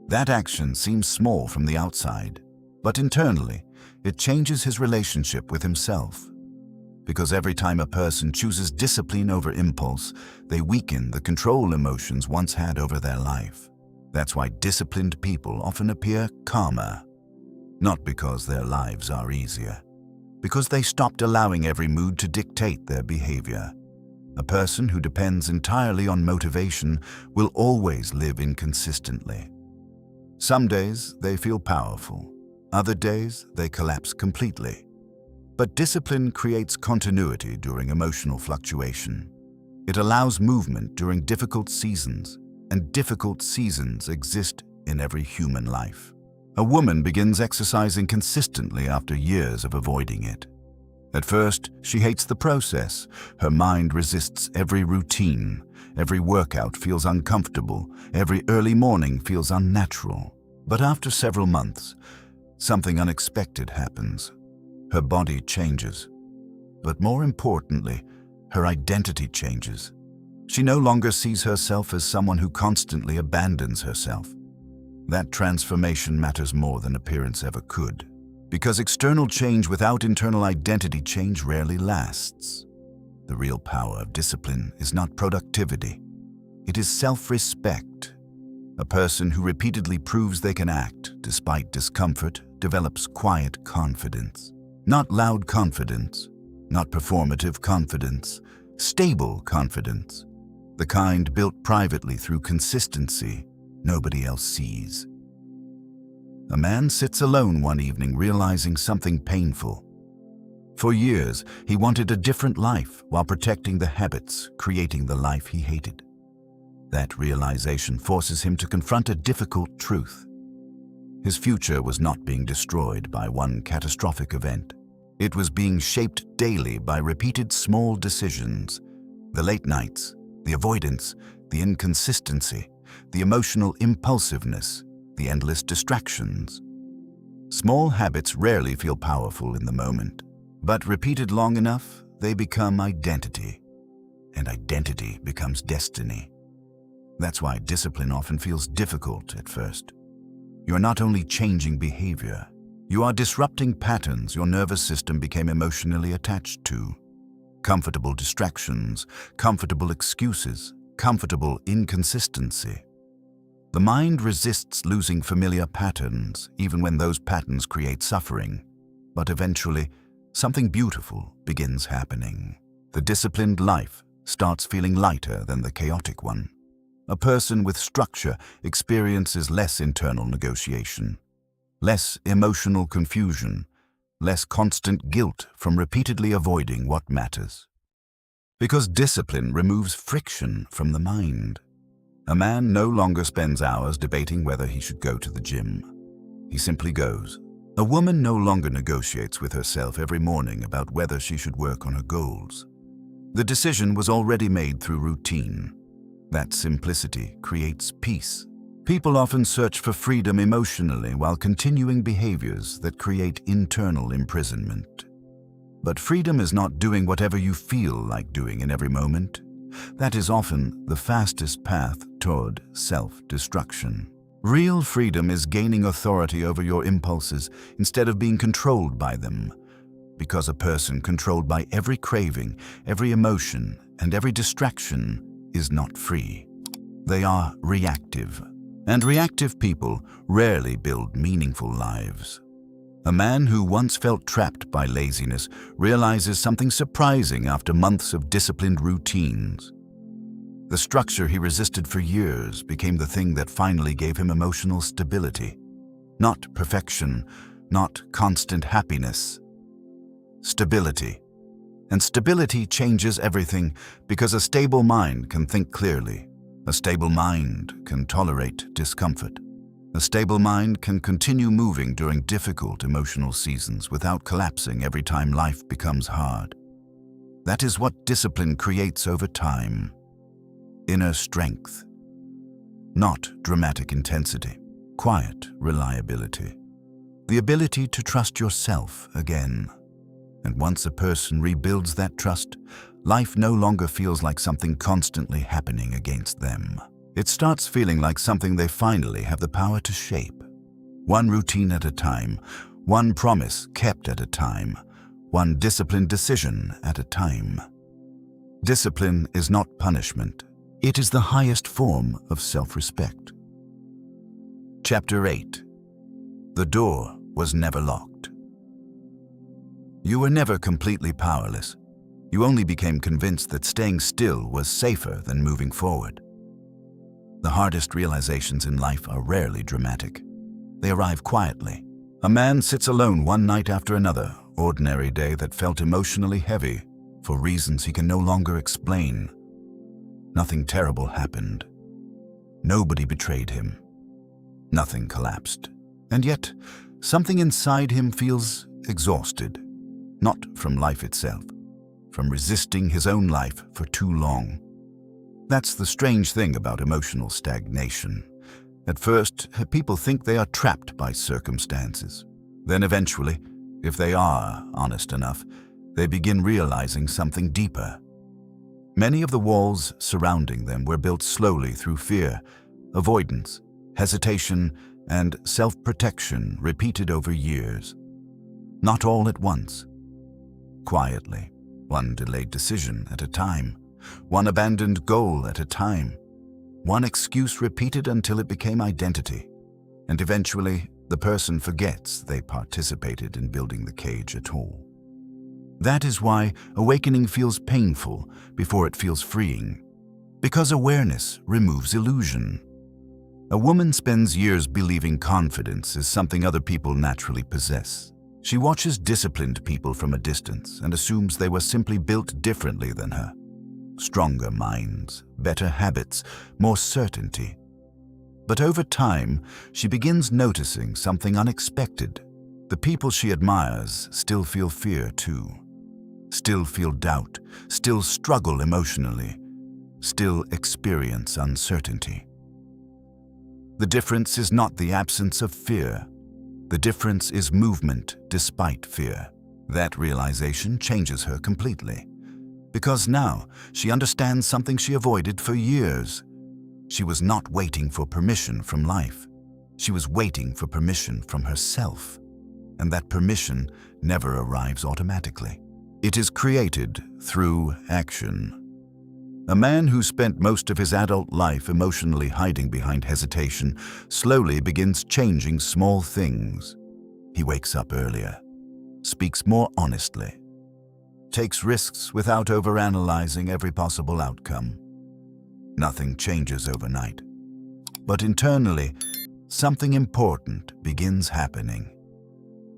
That action seems small from the outside, but internally, it changes his relationship with himself. Because every time a person chooses discipline over impulse, they weaken the control emotions once had over their life. That's why disciplined people often appear calmer. Not because their lives are easier, because they stopped allowing every mood to dictate their behavior. A person who depends entirely on motivation will always live inconsistently. Some days they feel powerful, other days they collapse completely. But discipline creates continuity during emotional fluctuation. It allows movement during difficult seasons, and difficult seasons exist in every human life. A woman begins exercising consistently after years of avoiding it. At first, she hates the process. Her mind resists every routine. Every workout feels uncomfortable. Every early morning feels unnatural. But after several months, something unexpected happens. Her body changes. But more importantly, her identity changes. She no longer sees herself as someone who constantly abandons herself. That transformation matters more than appearance ever could. Because external change without internal identity change rarely lasts. The real power of discipline is not productivity. It is self-respect. A person who repeatedly proves they can act despite discomfort develops quiet confidence. Not loud confidence, not performative confidence, stable confidence. The kind built privately through consistency nobody else sees. A man sits alone one evening realizing something painful. For years, he wanted a different life while protecting the habits, creating the life he hated. That realization forces him to confront a difficult truth. His future was not being destroyed by one catastrophic event. It was being shaped daily by repeated small decisions. The late nights, the avoidance, the inconsistency, the emotional impulsiveness, the endless distractions. Small habits rarely feel powerful in the moment, but repeated long enough, they become identity. And identity becomes destiny. That's why discipline often feels difficult at first. You're not only changing behavior, you are disrupting patterns your nervous system became emotionally attached to. Comfortable distractions, comfortable excuses, comfortable inconsistency. The mind resists losing familiar patterns, even when those patterns create suffering. But eventually, something beautiful begins happening. The disciplined life starts feeling lighter than the chaotic one. A person with structure experiences less internal negotiation, less emotional confusion, less constant guilt from repeatedly avoiding what matters. Because discipline removes friction from the mind. A man no longer spends hours debating whether he should go to the gym. He simply goes. A woman no longer negotiates with herself every morning about whether she should work on her goals. The decision was already made through routine. That simplicity creates peace. People often search for freedom emotionally while continuing behaviors that create internal imprisonment. But freedom is not doing whatever you feel like doing in every moment. That is often the fastest path toward self-destruction. Real freedom is gaining authority over your impulses instead of being controlled by them, because a person controlled by every craving, every emotion, and every distraction is not free. They are reactive, and reactive people rarely build meaningful lives. A man who once felt trapped by laziness realizes something surprising after months of disciplined routines. The structure he resisted for years became the thing that finally gave him emotional stability. Not perfection, not constant happiness. Stability. And stability changes everything because a stable mind can think clearly. A stable mind can tolerate discomfort. A stable mind can continue moving during difficult emotional seasons without collapsing every time life becomes hard. That is what discipline creates over time. Inner strength. Not dramatic intensity. Quiet reliability. The ability to trust yourself again. And once a person rebuilds that trust, life no longer feels like something constantly happening against them. It starts feeling like something they finally have the power to shape. One routine at a time, one promise kept at a time, one disciplined decision at a time. Discipline is not punishment. It is the highest form of self-respect. Chapter 8. The door was never locked. You were never completely powerless. You only became convinced that staying still was safer than moving forward. The hardest realizations in life are rarely dramatic. They arrive quietly. A man sits alone one night after another, ordinary day that felt emotionally heavy for reasons he can no longer explain. Nothing terrible happened. Nobody betrayed him. Nothing collapsed. And yet, something inside him feels exhausted. Not from life itself, from resisting his own life for too long. That's the strange thing about emotional stagnation. At first, people think they are trapped by circumstances. Then eventually, if they are honest enough, they begin realizing something deeper. Many of the walls surrounding them were built slowly through fear, avoidance, hesitation, and self-protection repeated over years. Not all at once. Quietly, one delayed decision at a time, one abandoned goal at a time, one excuse repeated until it became identity, and eventually the person forgets they participated in building the cage at all. That is why awakening feels painful before it feels freeing, because awareness removes illusion. A woman spends years believing confidence is something other people naturally possess. She watches disciplined people from a distance and assumes they were simply built differently than her. Stronger minds, better habits, more certainty. But over time, she begins noticing something unexpected. The people she admires still feel fear too. Still feel doubt, still struggle emotionally, still experience uncertainty. The difference is not the absence of fear. The difference is movement despite fear. That realization changes her completely. Because now she understands something she avoided for years. She was not waiting for permission from life. She was waiting for permission from herself. And that permission never arrives automatically. It is created through action. A man who spent most of his adult life emotionally hiding behind hesitation slowly begins changing small things. He wakes up earlier, speaks more honestly, takes risks without overanalyzing every possible outcome. Nothing changes overnight. But internally, something important begins happening.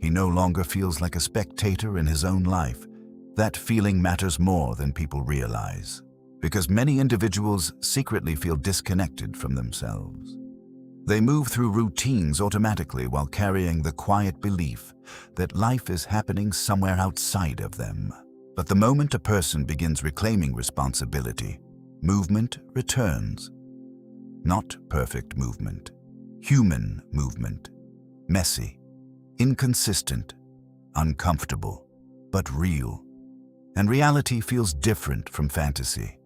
He no longer feels like a spectator in his own life. That feeling matters more than people realize, because many individuals secretly feel disconnected from themselves. They move through routines automatically while carrying the quiet belief that life is happening somewhere outside of them. But the moment a person begins reclaiming responsibility, movement returns. Not perfect movement, human movement, messy, inconsistent, uncomfortable, but real. And reality feels different from fantasy.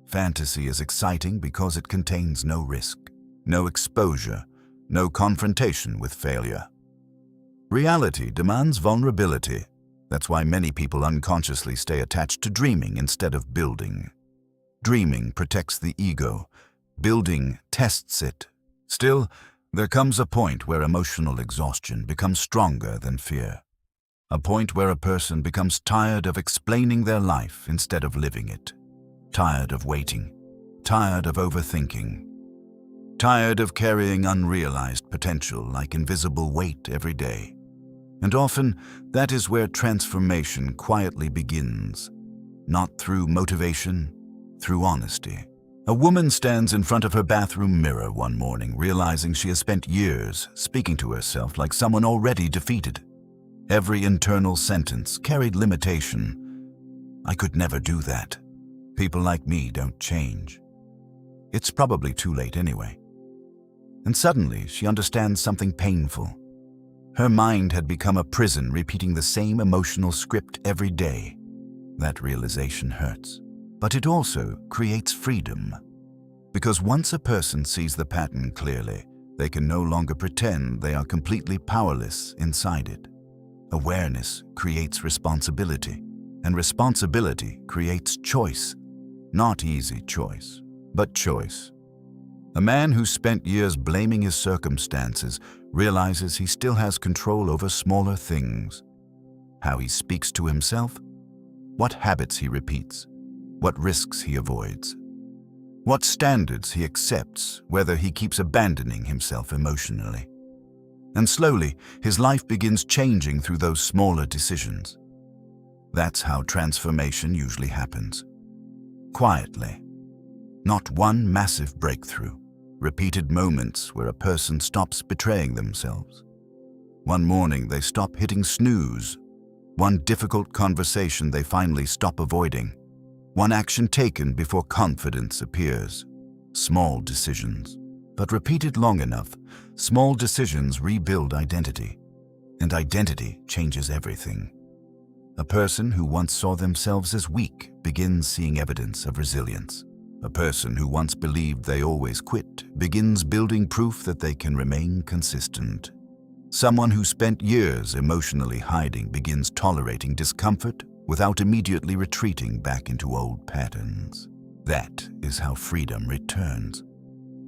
Fantasy is exciting because it contains no risk, no exposure, no confrontation with failure. Reality demands vulnerability. That's why many people unconsciously stay attached to dreaming instead of building. Dreaming protects the ego. Building tests it. Still, there comes a point where emotional exhaustion becomes stronger than fear. A point where a person becomes tired of explaining their life instead of living it. Tired of waiting. Tired of overthinking. Tired of carrying unrealized potential like invisible weight every day. And often, that is where transformation quietly begins. Not through motivation, through honesty. A woman stands in front of her bathroom mirror one morning, realizing she has spent years speaking to herself like someone already defeated. Every internal sentence carried limitation. I could never do that. People like me don't change. It's probably too late anyway. And suddenly, she understands something painful. Her mind had become a prison, repeating the same emotional script every day. That realization hurts. But it also creates freedom. Because once a person sees the pattern clearly, they can no longer pretend they are completely powerless inside it. Awareness creates responsibility, and responsibility creates choice. Not easy choice, but choice. A man who spent years blaming his circumstances realizes he still has control over smaller things. How he speaks to himself, what habits he repeats, what risks he avoids, what standards he accepts, whether he keeps abandoning himself emotionally. And slowly, his life begins changing through those smaller decisions. That's how transformation usually happens. Quietly. Not one massive breakthrough. Repeated moments where a person stops betraying themselves. One morning they stop hitting snooze. One difficult conversation they finally stop avoiding. One action taken before confidence appears. Small decisions. But repeated long enough, small decisions rebuild identity. And identity changes everything. A person who once saw themselves as weak begins seeing evidence of resilience. A person who once believed they always quit begins building proof that they can remain consistent. Someone who spent years emotionally hiding begins tolerating discomfort without immediately retreating back into old patterns. That is how freedom returns.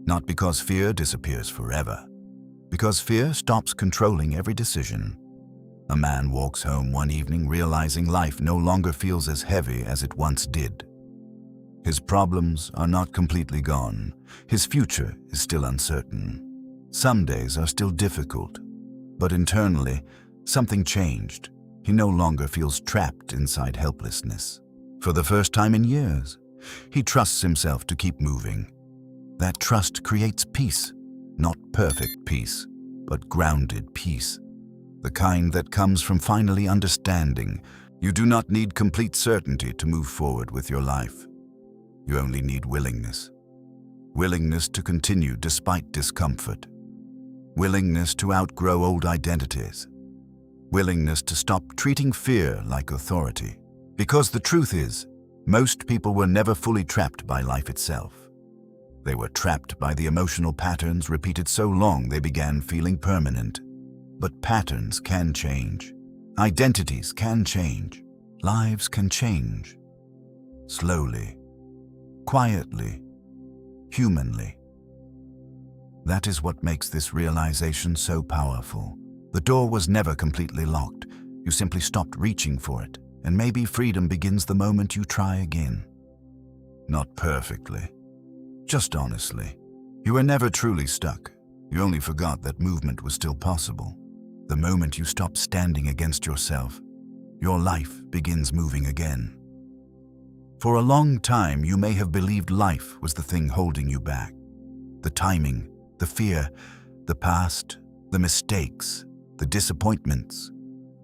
Not because fear disappears forever, because fear stops controlling every decision. A man walks home one evening realizing life no longer feels as heavy as it once did. His problems are not completely gone. His future is still uncertain. Some days are still difficult, but internally, something changed. He no longer feels trapped inside helplessness. For the first time in years, he trusts himself to keep moving. That trust creates peace, not perfect peace, but grounded peace. The kind that comes from finally understanding you do not need complete certainty to move forward with your life. You only need willingness. Willingness to continue despite discomfort. Willingness to outgrow old identities. Willingness to stop treating fear like authority. Because the truth is, most people were never fully trapped by life itself. They were trapped by the emotional patterns repeated so long they began feeling permanent. But patterns can change. Identities can change. Lives can change. Slowly. Quietly, humanly. That is what makes this realization so powerful. The door was never completely locked. You simply stopped reaching for it, and maybe freedom begins the moment you try again. Not perfectly, just honestly. You were never truly stuck. You only forgot that movement was still possible. The moment you stop standing against yourself, your life begins moving again. For a long time, you may have believed life was the thing holding you back. The timing, the fear, the past, the mistakes, the disappointments,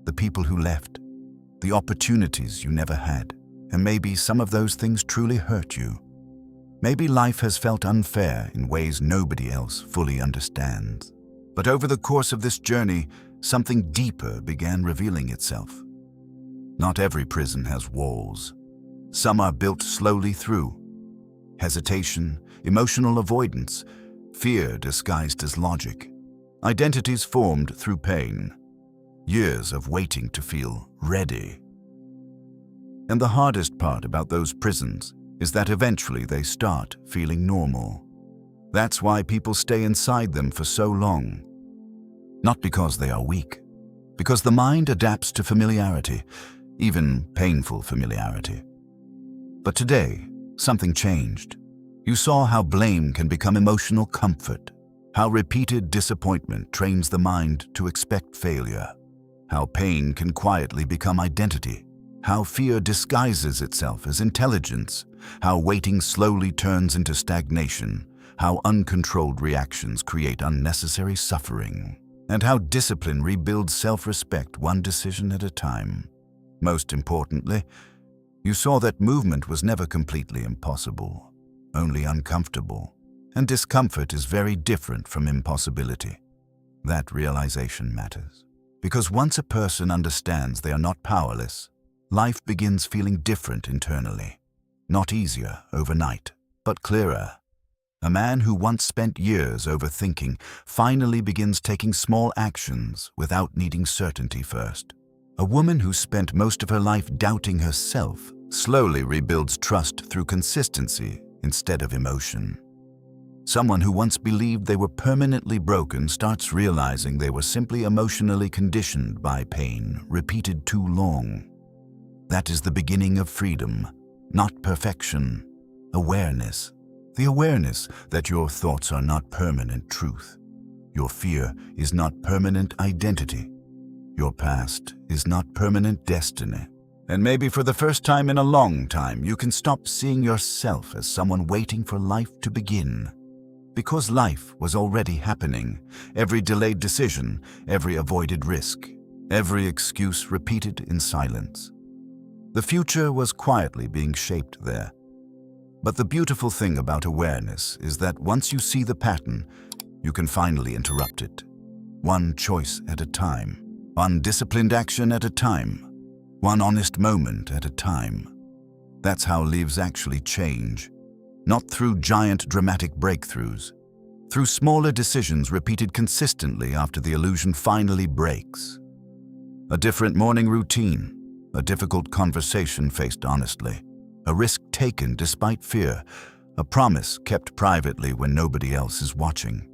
the people who left, the opportunities you never had. And maybe some of those things truly hurt you. Maybe life has felt unfair in ways nobody else fully understands. But over the course of this journey, something deeper began revealing itself. Not every prison has walls. Some are built slowly through. hesitation, emotional avoidance, fear disguised as logic, identities formed through pain, years of waiting to feel ready. And the hardest part about those prisons is that eventually they start feeling normal. That's why people stay inside them for so long. Not because they are weak, because the mind adapts to familiarity, even painful familiarity. But today, something changed. You saw how blame can become emotional comfort, how repeated disappointment trains the mind to expect failure, how pain can quietly become identity, how fear disguises itself as intelligence, how waiting slowly turns into stagnation, how uncontrolled reactions create unnecessary suffering, and how discipline rebuilds self-respect one decision at a time. Most importantly, you saw that movement was never completely impossible, only uncomfortable, and discomfort is very different from impossibility. That realization matters, because once a person understands they are not powerless, life begins feeling different internally. Not easier overnight, but clearer. A man who once spent years overthinking finally begins taking small actions without needing certainty first. A woman who spent most of her life doubting herself slowly rebuilds trust through consistency instead of emotion. Someone who once believed they were permanently broken starts realizing they were simply emotionally conditioned by pain repeated too long. That is the beginning of freedom, not perfection. Awareness. The awareness that your thoughts are not permanent truth. Your fear is not permanent identity. Your past is not permanent destiny. And maybe for the first time in a long time, you can stop seeing yourself as someone waiting for life to begin. Because life was already happening, every delayed decision, every avoided risk, every excuse repeated in silence. The future was quietly being shaped there. But the beautiful thing about awareness is that once you see the pattern, you can finally interrupt it. One choice at a time, one disciplined action at a time, one honest moment at a time. That's how lives actually change. Not through giant dramatic breakthroughs, through smaller decisions repeated consistently after the illusion finally breaks. A different morning routine, a difficult conversation faced honestly, a risk taken despite fear, a promise kept privately when nobody else is watching.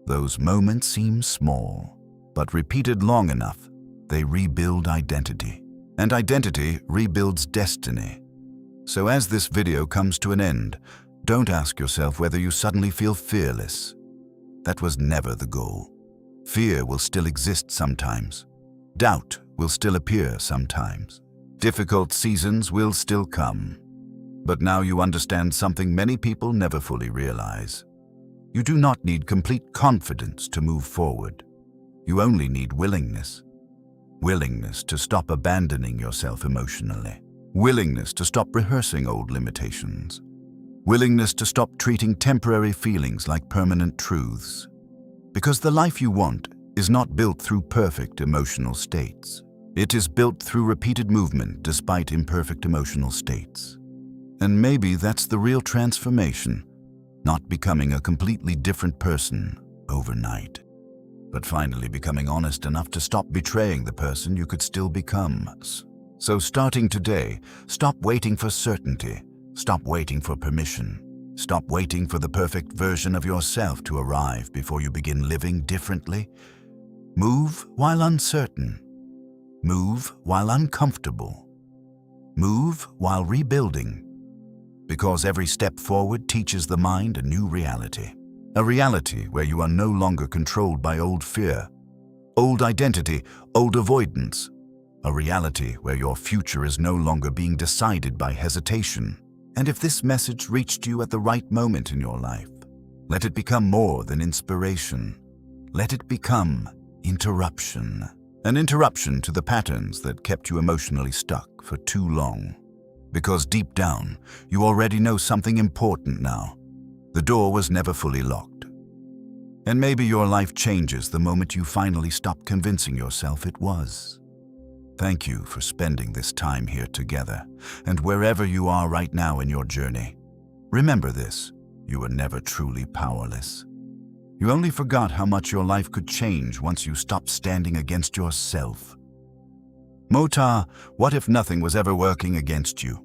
Those moments seem small, but repeated long enough, they rebuild identity. And identity rebuilds destiny. So as this video comes to an end, don't ask yourself whether you suddenly feel fearless. That was never the goal. Fear will still exist sometimes. Doubt will still appear sometimes. Difficult seasons will still come. But now you understand something many people never fully realize. You do not need complete confidence to move forward. You only need willingness. Willingness to stop abandoning yourself emotionally. Willingness to stop rehearsing old limitations. Willingness to stop treating temporary feelings like permanent truths. Because the life you want is not built through perfect emotional states. It is built through repeated movement despite imperfect emotional states. And maybe that's the real transformation, not becoming a completely different person overnight, but finally becoming honest enough to stop betraying the person you could still become. So starting today, stop waiting for certainty, stop waiting for permission, stop waiting for the perfect version of yourself to arrive before you begin living differently. Move while uncertain. Move while uncomfortable. Move while rebuilding. Because every step forward teaches the mind a new reality. A reality where you are no longer controlled by old fear, old identity, old avoidance. A reality where your future is no longer being decided by hesitation. And if this message reached you at the right moment in your life, let it become more than inspiration. Let it become interruption. An interruption to the patterns that kept you emotionally stuck for too long. Because deep down, you already know something important now. The door was never fully locked. And maybe your life changes the moment you finally stop convincing yourself it was. Thank you for spending this time here together, and wherever you are right now in your journey, Remember this, you were never truly powerless. You only forgot how much your life could change once you stopped standing against yourself. Mota, what if nothing was ever working against you?